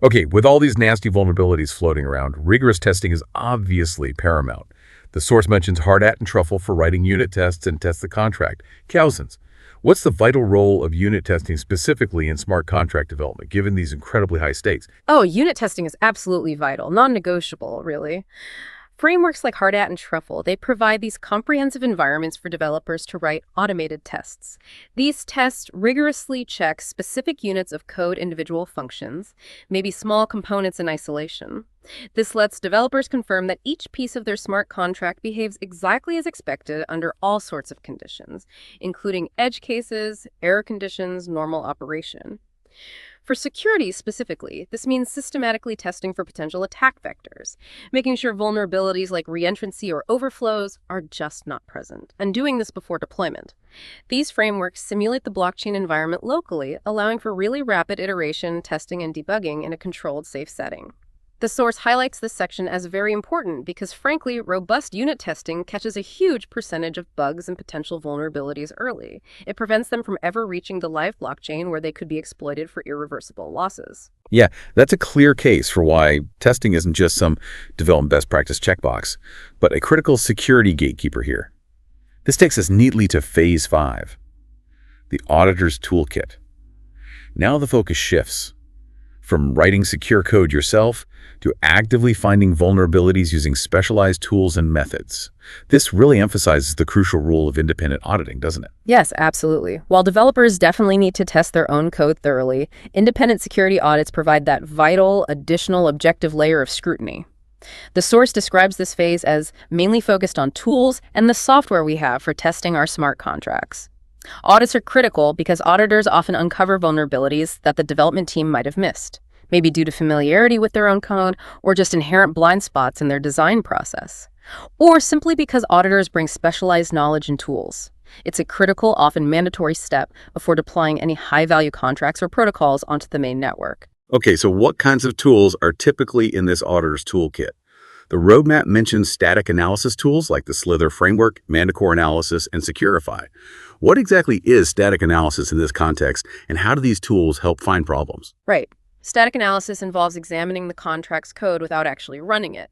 Speaker 5: Okay, with all these nasty vulnerabilities floating around, rigorous testing is obviously paramount. The source mentions Hardhat and Truffle for writing unit tests and test the contract. Cousins, what's the vital role of unit testing specifically in smart contract development, given these incredibly high stakes?
Speaker 2: Oh, unit testing is absolutely vital, non-negotiable, really. Frameworks like Hardhat and Truffle, they provide these comprehensive environments for developers to write automated tests. These tests rigorously check specific units of code individual functions, maybe small components in isolation. This lets developers confirm that each piece of their smart contract behaves exactly as expected under all sorts of conditions, including edge cases, error conditions, normal operation. For security specifically, this means systematically testing for potential attack vectors, making sure vulnerabilities like reentrancy or overflows are just not present, and doing this before deployment. These frameworks simulate the blockchain environment locally, allowing for really rapid iteration, testing, and debugging in a controlled, safe setting. The source highlights this section as very important because, frankly, robust unit testing catches a huge percentage of bugs and potential vulnerabilities early. It prevents them from ever reaching the live blockchain where they could be exploited for irreversible losses.
Speaker 3: Yeah, that's a clear case for why testing isn't just some development best practice checkbox, but a critical security gatekeeper here. This takes us neatly to Phase 5, the auditor's toolkit. Now the focus shifts from writing secure code yourself to actively finding vulnerabilities using specialized tools and methods. This really emphasizes the crucial role of independent auditing, doesn't it?
Speaker 2: Yes, absolutely. While developers definitely need to test their own code thoroughly, independent security audits provide that vital, additional objective layer of scrutiny. The source describes this phase as mainly focused on tools and the software we have for testing our smart contracts. Audits are critical because auditors often uncover vulnerabilities that the development team might have missed, maybe due to familiarity with their own code or just inherent blind spots in their design process, or simply because auditors bring specialized knowledge and tools. It's a critical, often mandatory step before deploying any high-value contracts or protocols onto the main network.
Speaker 3: Okay, so what kinds of tools are typically in this auditor's toolkit? The roadmap mentions static analysis tools like the Slither framework, Manticore analysis, and Securify. What exactly is static analysis in this context, and how do these tools help find problems?
Speaker 2: Right. Static analysis involves examining the contract's code without actually running it.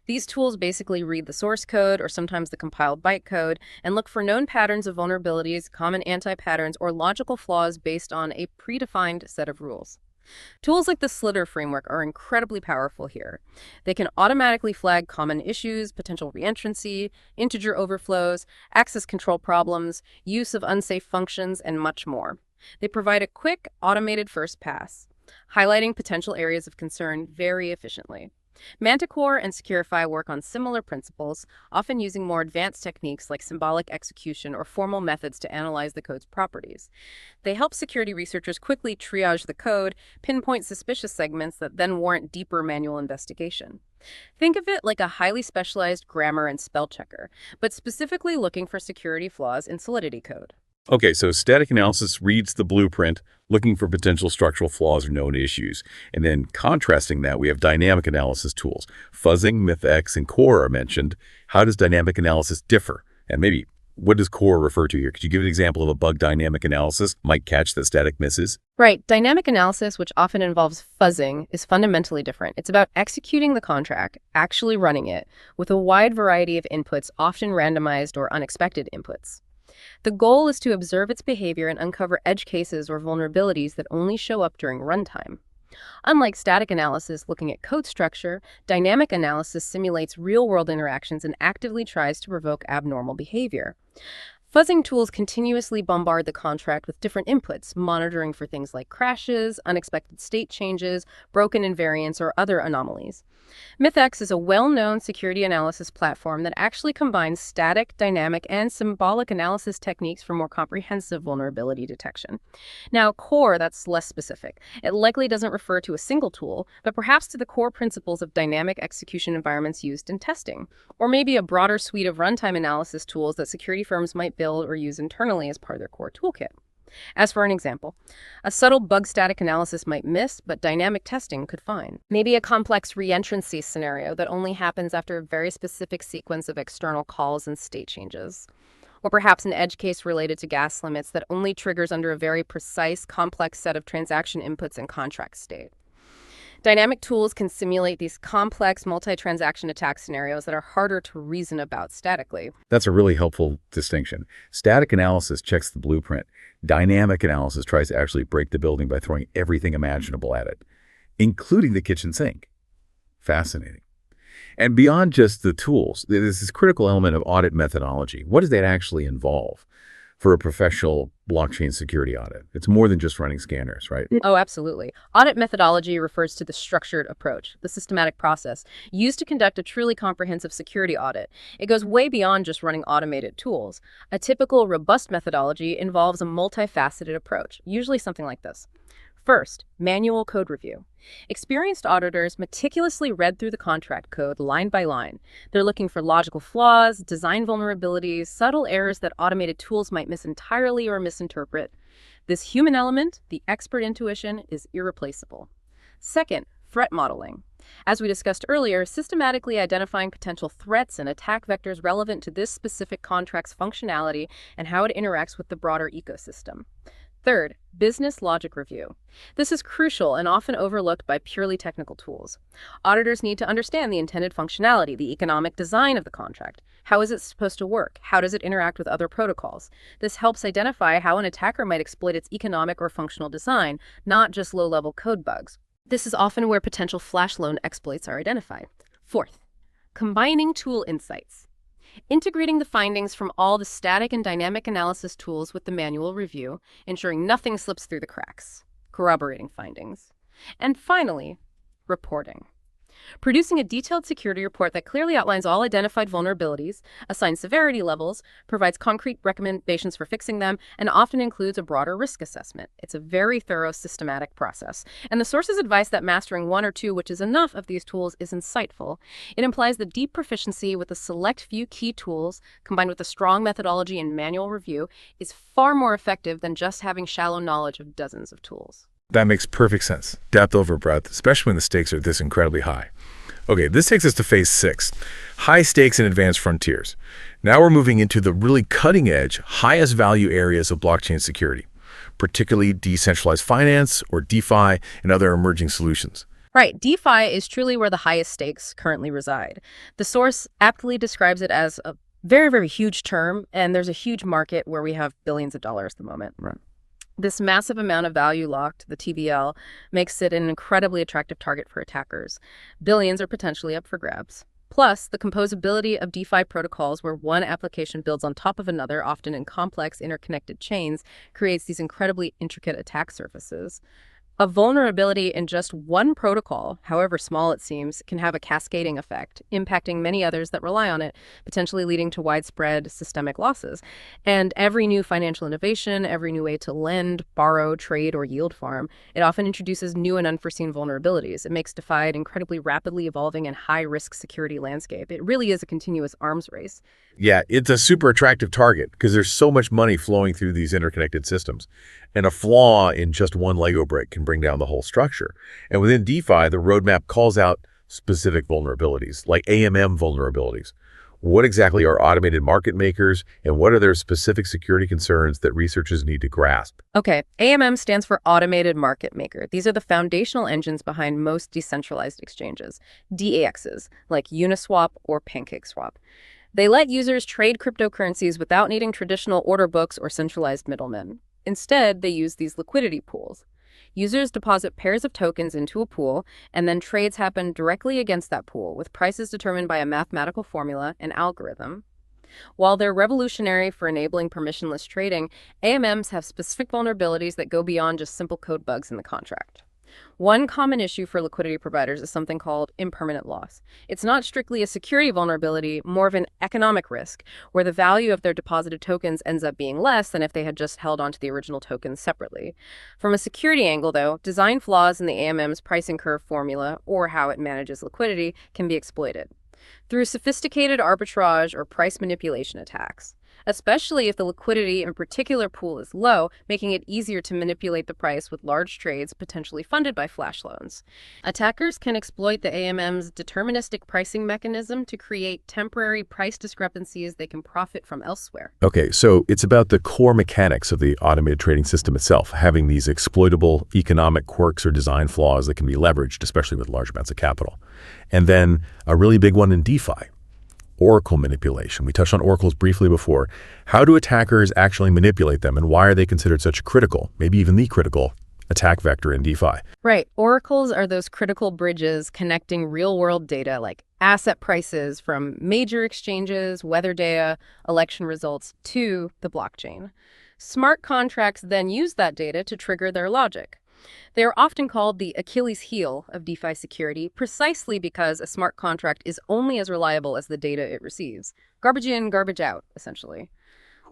Speaker 2: These tools basically read the source code or sometimes the compiled bytecode and look for known patterns of vulnerabilities, common anti-patterns, or logical flaws based on a predefined set of rules. Tools like the Slither framework are incredibly powerful here. They can automatically flag common issues, potential reentrancy, integer overflows, access control problems, use of unsafe functions, and much more. They provide a quick, automated first pass, highlighting potential areas of concern very efficiently. Manticore and Securify work on similar principles, often using more advanced techniques like symbolic execution or formal methods to analyze the code's properties. They help security researchers quickly triage the code, pinpoint suspicious segments that then warrant deeper manual investigation. Think of it like a highly specialized grammar and spell checker, but specifically looking for security flaws in Solidity code.
Speaker 3: Okay, so static analysis reads the blueprint, looking for potential structural flaws or known issues. And then contrasting that, we have dynamic analysis tools. Fuzzing, MythX, and core are mentioned. How does dynamic analysis differ? And maybe, what does core refer to here? Could you give an example of a bug dynamic analysis might catch that static misses?
Speaker 2: Right. Dynamic analysis, which often involves fuzzing, is fundamentally different. It's about executing the contract, actually running it, with a wide variety of inputs, often randomized or unexpected inputs. The goal is to observe its behavior and uncover edge cases or vulnerabilities that only show up during runtime. Unlike static analysis looking at code structure, dynamic analysis simulates real-world interactions and actively tries to provoke abnormal behavior. Fuzzing tools continuously bombard the contract with different inputs, monitoring for things like crashes, unexpected state changes, broken invariants, or other anomalies. MythX is a well-known security analysis platform that actually combines static, dynamic, and symbolic analysis techniques for more comprehensive vulnerability detection. Now, core, that's less specific. It likely doesn't refer to a single tool, but perhaps to the core principles of dynamic execution environments used in testing, or maybe a broader suite of runtime analysis tools that security firms might build or use internally as part of their core toolkit. As for an example, a subtle bug static analysis might miss, but dynamic testing could find. Maybe a complex reentrancy scenario that only happens after a very specific sequence of external calls and state changes. Or perhaps an edge case related to gas limits that only triggers under a very precise, complex set of transaction inputs and contract state. Dynamic tools can simulate these complex multi-transaction attack scenarios that are harder to reason about statically.
Speaker 3: That's a really helpful distinction. Static analysis checks the blueprint. Dynamic analysis tries to actually break the building by throwing everything imaginable at it, including the kitchen sink. Fascinating. And beyond just the tools, there's this critical element of audit methodology. What does that actually involve for a professional blockchain security audit? It's more than just running scanners, right?
Speaker 2: Oh, absolutely. Audit methodology refers to the structured approach, the systematic process, used to conduct a truly comprehensive security audit. It goes way beyond just running automated tools. A typical robust methodology involves a multifaceted approach, usually something like this. First, manual code review. Experienced auditors meticulously read through the contract code line by line. They're looking for logical flaws, design vulnerabilities, subtle errors that automated tools might miss entirely or misinterpret. This human element, the expert intuition, is irreplaceable. Second, threat modeling. As we discussed earlier, systematically identifying potential threats and attack vectors relevant to this specific contract's functionality and how it interacts with the broader ecosystem. Third, business logic review. This is crucial and often overlooked by purely technical tools. Auditors need to understand the intended functionality, the economic design of the contract. How is it supposed to work? How does it interact with other protocols? This helps identify how an attacker might exploit its economic or functional design, not just low-level code bugs. This is often where potential flash loan exploits are identified. Fourth, combining tool insights. Integrating the findings from all the static and dynamic analysis tools with the manual review, ensuring nothing slips through the cracks. Corroborating findings. And finally, reporting. Producing a detailed security report that clearly outlines all identified vulnerabilities, assigns severity levels, provides concrete recommendations for fixing them, and often includes a broader risk assessment. It's a very thorough, systematic process. And the source's advice that mastering one or two, which is enough, of these tools is insightful. It implies the deep proficiency with a select few key tools, combined with a strong methodology and manual review, is far more effective than just having shallow knowledge of dozens of tools.
Speaker 5: That makes perfect sense. Depth over breadth, especially when the stakes are this incredibly high. Okay, this takes us to phase 6, high stakes and advanced frontiers. Now we're moving into the really cutting edge, highest value areas of blockchain security, particularly decentralized finance or DeFi and other emerging solutions.
Speaker 2: Right, DeFi is truly where the highest stakes currently reside. The source aptly describes it as a very, very huge term, and there's a huge market where we have billions of dollars at the moment.
Speaker 3: Right.
Speaker 2: This massive amount of value locked, the TVL, makes it an incredibly attractive target for attackers. Billions are potentially up for grabs. Plus, the composability of DeFi protocols where one application builds on top of another, often in complex interconnected chains, creates these incredibly intricate attack surfaces. A vulnerability in just one protocol, however small it seems, can have a cascading effect, impacting many others that rely on it, potentially leading to widespread systemic losses. And every new financial innovation, every new way to lend, borrow, trade, or yield farm, it often introduces new and unforeseen vulnerabilities. It makes DeFi an incredibly rapidly evolving and high-risk security landscape. It really is a continuous arms race.
Speaker 5: Yeah, it's a super attractive target because there's so much money flowing through these interconnected systems. And a flaw in just one Lego brick can bring down the whole structure. And within DeFi, the roadmap calls out specific vulnerabilities, like AMM vulnerabilities. What exactly are automated market makers, and what are their specific security concerns that researchers need to grasp?
Speaker 2: Okay, AMM stands for Automated Market Maker. These are the foundational engines behind most decentralized exchanges, DAXs, like Uniswap or PancakeSwap. They let users trade cryptocurrencies without needing traditional order books or centralized middlemen. Instead, they use these liquidity pools. Users deposit pairs of tokens into a pool, and then trades happen directly against that pool, with prices determined by a mathematical formula and algorithm. While they're revolutionary for enabling permissionless trading, AMMs have specific vulnerabilities that go beyond just simple code bugs in the contract. One common issue for liquidity providers is something called impermanent loss. It's not strictly a security vulnerability, more of an economic risk, where the value of their deposited tokens ends up being less than if they had just held onto the original tokens separately. From a security angle, though, design flaws in the AMM's pricing curve formula, or how it manages liquidity, can be exploited through sophisticated arbitrage or price manipulation attacks, especially if the liquidity in a particular pool is low, making it easier to manipulate the price with large trades potentially funded by flash loans. Attackers can exploit the AMM's deterministic pricing mechanism to create temporary price discrepancies they can profit from elsewhere.
Speaker 5: Okay, so it's about the core mechanics of the automated trading system itself, having these exploitable economic quirks or design flaws that can be leveraged, especially with large amounts of capital. And then a really big one in DeFi, Oracle manipulation. We touched on oracles briefly before. How do attackers actually manipulate them, and why are they considered such a critical, maybe even the critical, attack vector in DeFi?
Speaker 2: Right. Oracles are those critical bridges connecting real-world data like asset prices from major exchanges, weather data, election results to the blockchain. Smart contracts then use that data to trigger their logic. They are often called the Achilles heel of DeFi security precisely because a smart contract is only as reliable as the data it receives. Garbage in, garbage out, essentially.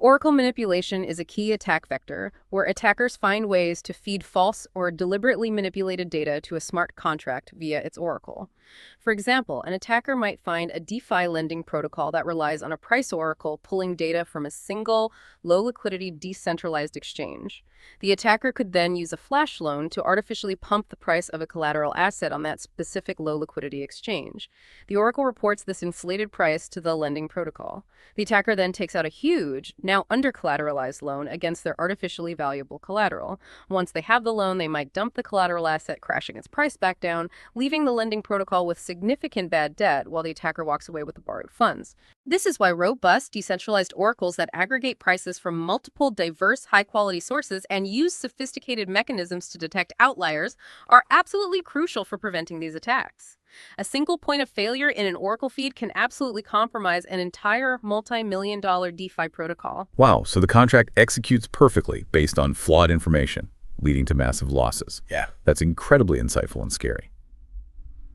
Speaker 2: Oracle manipulation is a key attack vector where attackers find ways to feed false or deliberately manipulated data to a smart contract via its oracle. For example, an attacker might find a DeFi lending protocol that relies on a price oracle pulling data from a single, low-liquidity, decentralized exchange. The attacker could then use a flash loan to artificially pump the price of a collateral asset on that specific low-liquidity exchange. The oracle reports this inflated price to the lending protocol. The attacker then takes out a huge, now under-collateralized loan against their artificially valuable collateral. Once they have the loan, they might dump the collateral asset, crashing its price back down, leaving the lending protocol with significant bad debt while the attacker walks away with the borrowed funds. This is why robust, decentralized oracles that aggregate prices from multiple, diverse, high-quality sources and use sophisticated mechanisms to detect outliers are absolutely crucial for preventing these attacks. A single point of failure in an oracle feed can absolutely compromise an entire multi-million-dollar DeFi protocol.
Speaker 3: Wow, so the contract executes perfectly based on flawed information, leading to massive losses.
Speaker 4: Yeah.
Speaker 3: That's incredibly insightful and scary.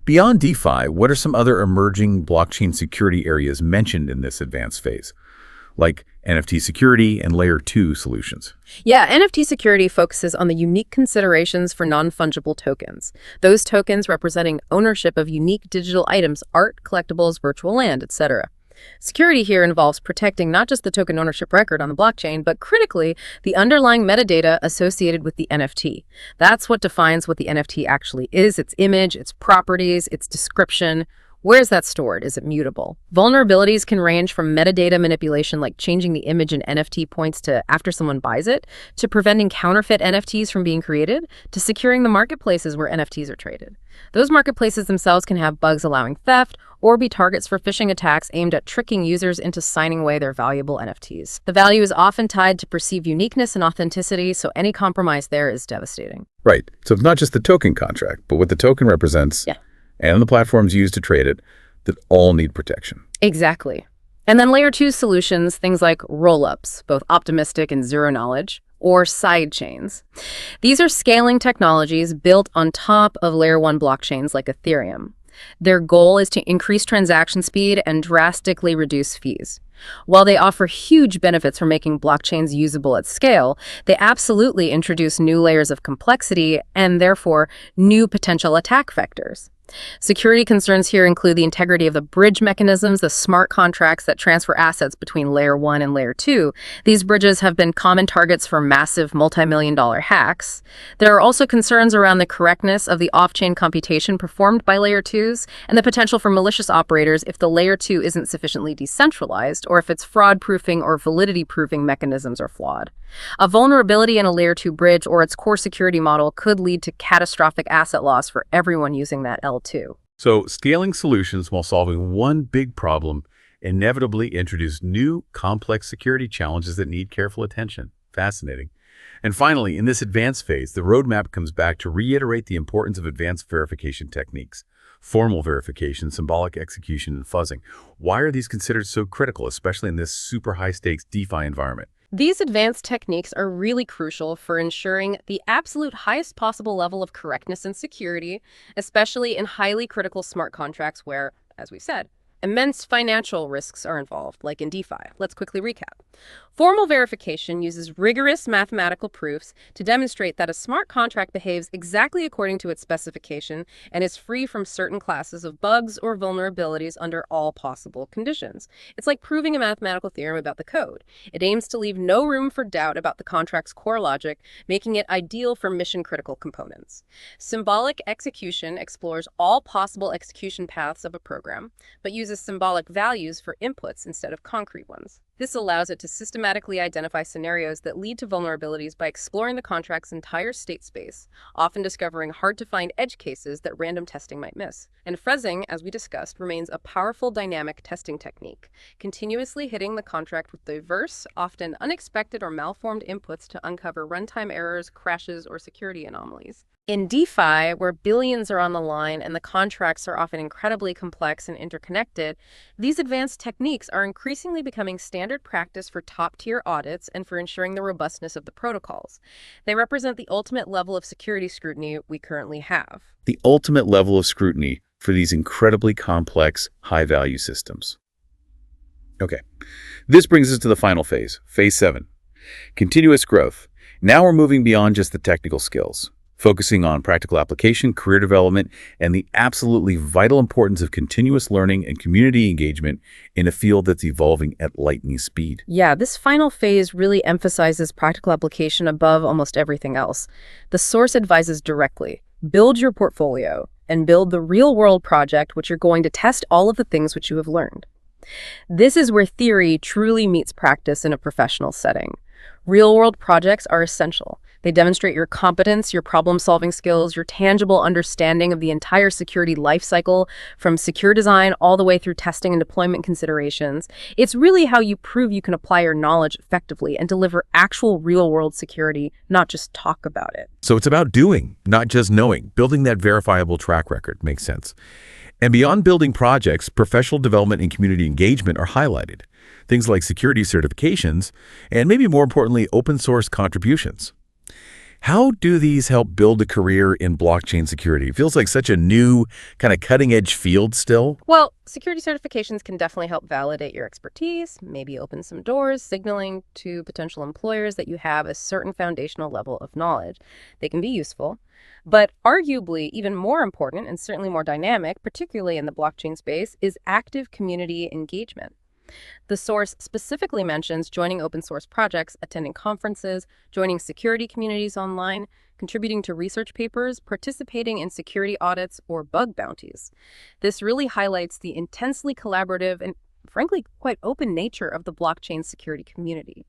Speaker 3: Beyond DeFi, what are some other emerging blockchain security areas mentioned in this advanced phase, like NFT security and Layer 2 solutions?
Speaker 2: Yeah, NFT security focuses on the unique considerations for non-fungible tokens. Those tokens representing ownership of unique digital items, art, collectibles, virtual land, etc. Security here involves protecting not just the token ownership record on the blockchain, but critically, the underlying metadata associated with the NFT. That's what defines what the NFT actually is, its image, its properties, its description. Where's that stored? Is it mutable? Vulnerabilities can range from metadata manipulation, like changing the image in NFT points to after someone buys it, to preventing counterfeit NFTs from being created, to securing the marketplaces where NFTs are traded. Those marketplaces themselves can have bugs allowing theft or be targets for phishing attacks aimed at tricking users into signing away their valuable NFTs. The value is often tied to perceived uniqueness and authenticity, so any compromise there is devastating.
Speaker 3: Right. So it's not just the token contract, but what the token represents and the platforms used to trade it that all need protection.
Speaker 2: Exactly. And then layer 2 solutions, things like rollups, both optimistic and zero knowledge, or side chains. These are scaling technologies built on top of layer 1 blockchains like Ethereum. Their goal is to increase transaction speed and drastically reduce fees. While they offer huge benefits for making blockchains usable at scale, they absolutely introduce new layers of complexity and therefore new potential attack vectors. Security concerns here include the integrity of the bridge mechanisms, the smart contracts that transfer assets between layer 1 and layer 2. These bridges have been common targets for massive multi-million-dollar hacks. There are also concerns around the correctness of the off-chain computation performed by layer 2s and the potential for malicious operators if the layer 2 isn't sufficiently decentralized or if its fraud-proofing or validity-proofing mechanisms are flawed. A vulnerability in a layer 2 bridge or its core security model could lead to catastrophic asset loss for everyone using that L2.
Speaker 5: So scaling solutions while solving one big problem inevitably introduce new, complex security challenges that need careful attention. Fascinating. And finally, in this advanced phase, the roadmap comes back to reiterate the importance of advanced verification techniques. Formal verification, symbolic execution, and fuzzing. Why are these considered so critical, especially in this super high-stakes DeFi environment?
Speaker 2: These advanced techniques are really crucial for ensuring the absolute highest possible level of correctness and security, especially in highly critical smart contracts where, as we said, immense financial risks are involved, like in DeFi. Let's quickly recap. Formal verification uses rigorous mathematical proofs to demonstrate that a smart contract behaves exactly according to its specification and is free from certain classes of bugs or vulnerabilities under all possible conditions. It's like proving a mathematical theorem about the code. It aims to leave no room for doubt about the contract's core logic, making it ideal for mission-critical components. Symbolic execution explores all possible execution paths of a program, but uses symbolic values for inputs instead of concrete ones. This allows it to systematically identify scenarios that lead to vulnerabilities by exploring the contract's entire state space, often discovering hard-to-find edge cases that random testing might miss. And fuzzing, as we discussed, remains a powerful dynamic testing technique, continuously hitting the contract with diverse, often unexpected or malformed inputs to uncover runtime errors, crashes, or security anomalies. In DeFi, where billions are on the line and the contracts are often incredibly complex and interconnected, these advanced techniques are increasingly becoming standard practice for top-tier audits and for ensuring the robustness of the protocols. They represent the ultimate level of security scrutiny we currently have.
Speaker 3: The ultimate level of scrutiny for these incredibly complex, high-value systems. Okay, this brings us to the final phase, phase 7, continuous growth. Now we're moving beyond just the technical skills, focusing on practical application, career development, and the absolutely vital importance of continuous learning and community engagement in a field that's evolving at lightning speed.
Speaker 2: Yeah, this final phase really emphasizes practical application above almost everything else. The source advises directly, build your portfolio and build the real-world project which you're going to test all of the things which you have learned. This is where theory truly meets practice in a professional setting. Real-world projects are essential. They demonstrate your competence, your problem-solving skills, your tangible understanding of the entire security lifecycle, from secure design all the way through testing and deployment considerations. It's really how you prove you can apply your knowledge effectively and deliver actual real-world security, not just talk about it.
Speaker 5: So it's about doing, not just knowing. Building that verifiable track record makes sense. And beyond building projects, professional development and community engagement are highlighted. Things like security certifications, and maybe more importantly, open source contributions. How do these help build a career in blockchain security? It feels like such a new, kind of cutting-edge field still.
Speaker 2: Well, security certifications can definitely help validate your expertise, maybe open some doors, signaling to potential employers that you have a certain foundational level of knowledge. They can be useful, but arguably even more important and certainly more dynamic, particularly in the blockchain space, is active community engagement. The source specifically mentions joining open source projects, attending conferences, joining security communities online, contributing to research papers, participating in security audits, or bug bounties. This really highlights the intensely collaborative and, frankly, quite open nature of the blockchain security community.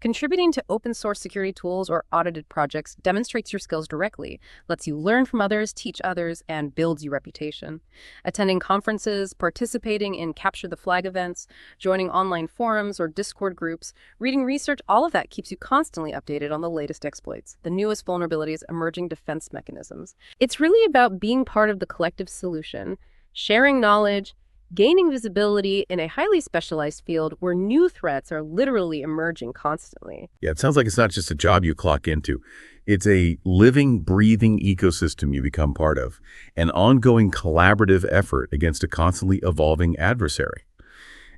Speaker 2: Contributing to open source security tools or audited projects demonstrates your skills directly, lets you learn from others, teach others, and builds your reputation. Attending conferences, participating in Capture the Flag events, joining online forums or Discord groups, reading research, all of that keeps you constantly updated on the latest exploits, the newest vulnerabilities, emerging defense mechanisms. It's really about being part of the collective solution, sharing knowledge, gaining visibility in a highly specialized field where new threats are literally emerging constantly.
Speaker 3: Yeah, it sounds like it's not just a job you clock into. It's a living, breathing ecosystem you become part of, an ongoing collaborative effort against a constantly evolving adversary.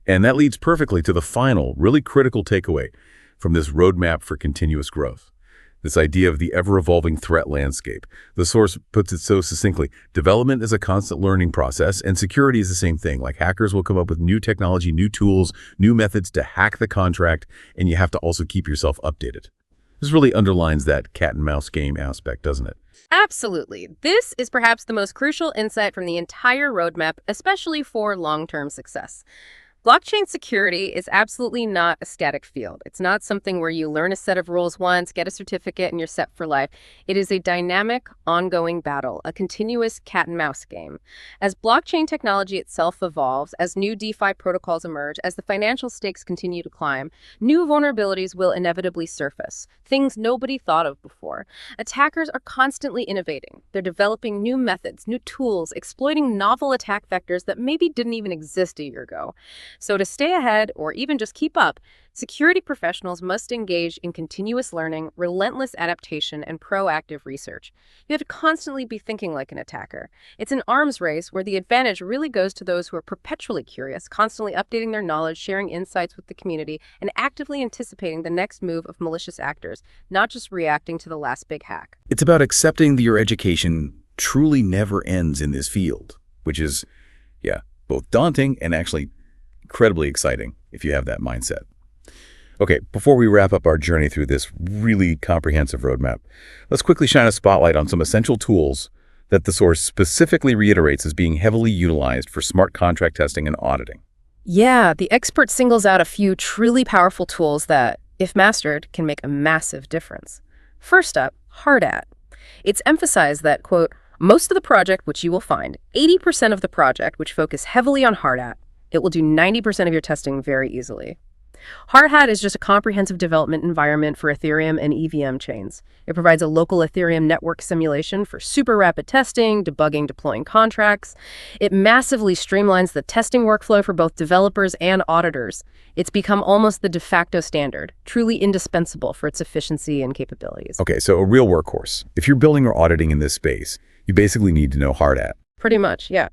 Speaker 3: And that leads perfectly to the final, really critical takeaway from this roadmap for continuous growth. This idea of the ever-evolving threat landscape. The source puts it so succinctly: development is a constant learning process, and security is the same thing. Like, hackers will come up with new technology, new tools, new methods to hack the contract, and you have to also keep yourself updated. This really underlines that cat and mouse game aspect, doesn't it?
Speaker 2: Absolutely. This is perhaps the most crucial insight from the entire roadmap, especially for long-term success. Blockchain security is absolutely not a static field. It's not something where you learn a set of rules once, get a certificate, and you're set for life. It is a dynamic, ongoing battle, a continuous cat and mouse game. As blockchain technology itself evolves, as new DeFi protocols emerge, as the financial stakes continue to climb, new vulnerabilities will inevitably surface, things nobody thought of before. Attackers are constantly innovating. They're developing new methods, new tools, exploiting novel attack vectors that maybe didn't even exist a year ago. So to stay ahead, or even just keep up, security professionals must engage in continuous learning, relentless adaptation, and proactive research. You have to constantly be thinking like an attacker. It's an arms race where the advantage really goes to those who are perpetually curious, constantly updating their knowledge, sharing insights with the community, and actively anticipating the next move of malicious actors, not just reacting to the last big hack.
Speaker 3: It's about accepting that your education truly never ends in this field, which is, both daunting and actually incredibly exciting if you have that mindset. Okay, before we wrap up our journey through this really comprehensive roadmap, let's quickly shine a spotlight on some essential tools that the source specifically reiterates as being heavily utilized for smart contract testing and auditing.
Speaker 2: Yeah, the expert singles out a few truly powerful tools that, if mastered, can make a massive difference. First up, Hard-At. It's emphasized that, quote, most of the project which you will find, 80% of the project which focus heavily on Hard-At, it will do 90% of your testing very easily. Hard-Hat is just a comprehensive development environment for Ethereum and EVM chains. It provides a local Ethereum network simulation for super rapid testing, debugging, deploying contracts. It massively streamlines the testing workflow for both developers and auditors. It's become almost the de facto standard, truly indispensable for its efficiency and capabilities.
Speaker 3: Okay, so a real workhorse. If you're building or auditing in this space, you basically need to know Hard-At.
Speaker 2: Pretty much, yeah.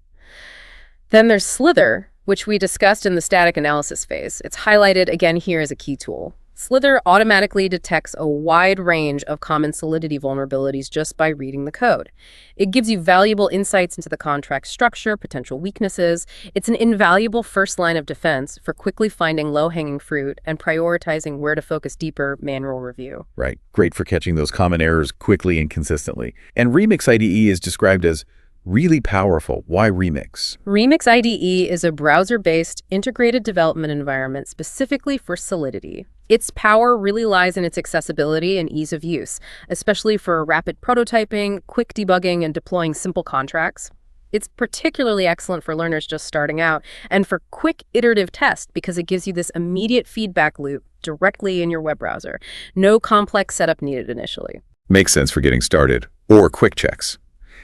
Speaker 2: Then there's Slither, which we discussed in the static analysis phase. It's highlighted again here as a key tool. Slither automatically detects a wide range of common Solidity vulnerabilities just by reading the code. It gives you valuable insights into the contract structure, potential weaknesses. It's an invaluable first line of defense for quickly finding low-hanging fruit and prioritizing where to focus deeper manual review.
Speaker 3: Right. Great for catching those common errors quickly and consistently. And Remix IDE is described as really powerful. Why Remix?
Speaker 2: Remix IDE is a browser-based integrated development environment specifically for Solidity. Its power really lies in its accessibility and ease of use, especially for rapid prototyping, quick debugging, and deploying simple contracts. It's particularly excellent for learners just starting out and for quick iterative tests because it gives you this immediate feedback loop directly in your web browser. No complex setup needed initially.
Speaker 3: Makes sense for getting started, or quick checks.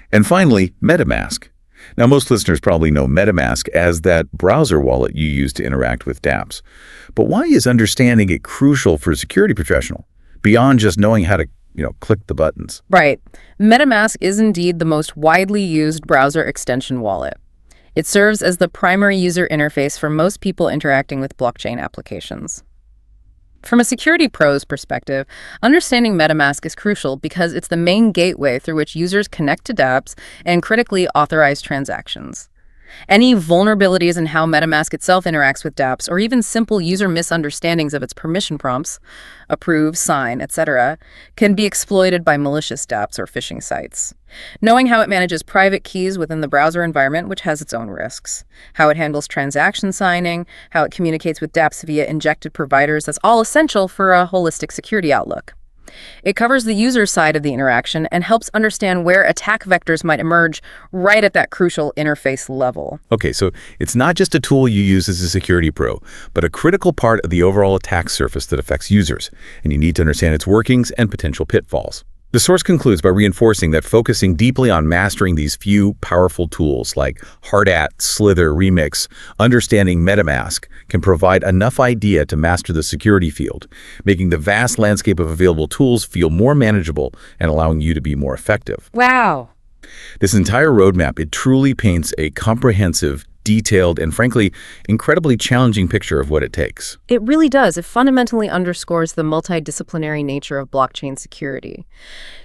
Speaker 3: And finally, MetaMask. Now, most listeners probably know MetaMask as that browser wallet you use to interact with dApps. But why is understanding it crucial for a security professional, beyond just knowing how to, click the buttons?
Speaker 2: Right. MetaMask is indeed the most widely used browser extension wallet. It serves as the primary user interface for most people interacting with blockchain applications. From a security pro's perspective, understanding MetaMask is crucial because it's the main gateway through which users connect to dApps and critically authorize transactions.
Speaker 6: Any vulnerabilities in how MetaMask itself interacts with dApps, or even simple user misunderstandings of its permission prompts, approve, sign, etc., can be exploited by malicious dApps or phishing sites. Knowing how it manages private keys within the browser environment, which has its own risks, how it handles transaction signing, how it communicates with dApps via injected providers, that's all essential for a holistic security outlook. It covers the user side of the interaction and helps understand where attack vectors might emerge right at that crucial interface level.
Speaker 3: Okay, so it's not just a tool you use as a security pro, but a critical part of the overall attack surface that affects users, and you need to understand its workings and potential pitfalls. The source concludes by reinforcing that focusing deeply on mastering these few powerful tools like Hardhat, Slither, Remix, understanding MetaMask can provide enough idea to master the security field, making the vast landscape of available tools feel more manageable and allowing you to be more effective.
Speaker 6: Wow.
Speaker 3: This entire roadmap, it truly paints a comprehensive, detailed, and frankly, incredibly challenging picture of what it takes.
Speaker 2: It really does. It fundamentally underscores the multidisciplinary nature of blockchain security.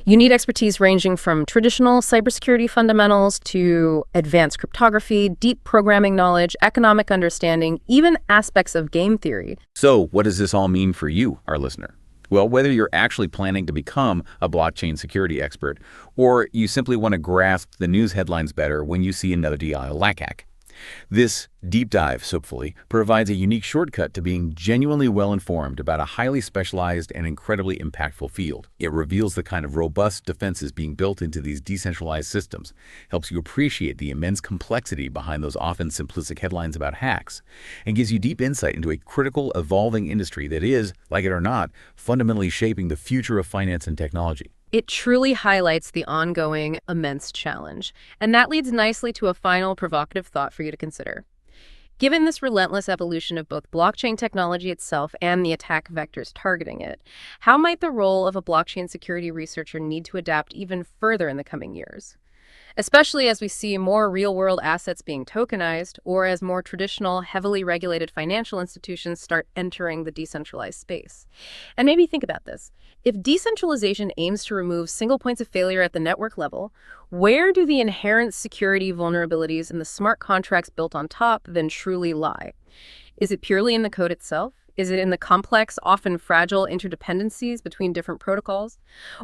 Speaker 2: You need expertise ranging from traditional cybersecurity fundamentals to advanced cryptography, deep programming knowledge, economic understanding, even aspects of game theory.
Speaker 3: So what does this all mean for you, our listener? Well, whether you're actually planning to become a blockchain security expert, or you simply want to grasp the news headlines better when you see another DI hack, this deep dive, hopefully, provides a unique shortcut to being genuinely well-informed about a highly specialized and incredibly impactful field. It reveals the kind of robust defenses being built into these decentralized systems, helps you appreciate the immense complexity behind those often simplistic headlines about hacks, and gives you deep insight into a critical, evolving industry that is, like it or not, fundamentally shaping the future of finance and technology.
Speaker 2: It truly highlights the ongoing, immense challenge. And that leads nicely to a final provocative thought for you to consider. Given this relentless evolution of both blockchain technology itself and the attack vectors targeting it, how might the role of a blockchain security researcher need to adapt even further in the coming years? Especially as we see more real-world assets being tokenized, or as more traditional, heavily regulated financial institutions start entering the decentralized space. And maybe think about this. If decentralization aims to remove single points of failure at the network level, where do the inherent security vulnerabilities in the smart contracts built on top then truly lie? Is it purely in the code itself? Is it in the complex, often fragile interdependencies between different protocols?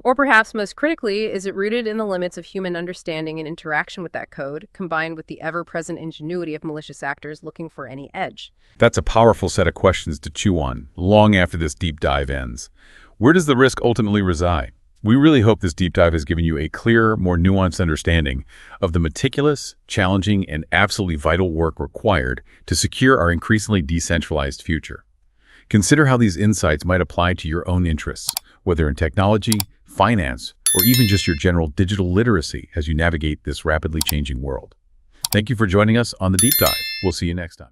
Speaker 2: Or perhaps most critically, is it rooted in the limits of human understanding and interaction with that code, combined with the ever-present ingenuity of malicious actors looking for any edge?
Speaker 5: That's a powerful set of questions to chew on, long after this deep dive ends. Where does the risk ultimately reside? We really hope this deep dive has given you a clearer, more nuanced understanding of the meticulous, challenging, and absolutely vital work required to secure our increasingly decentralized future. Consider how these insights might apply to your own interests, whether in technology, finance, or even just your general digital literacy as you navigate this rapidly changing world. Thank you for joining us on the Deep Dive. We'll see you next time.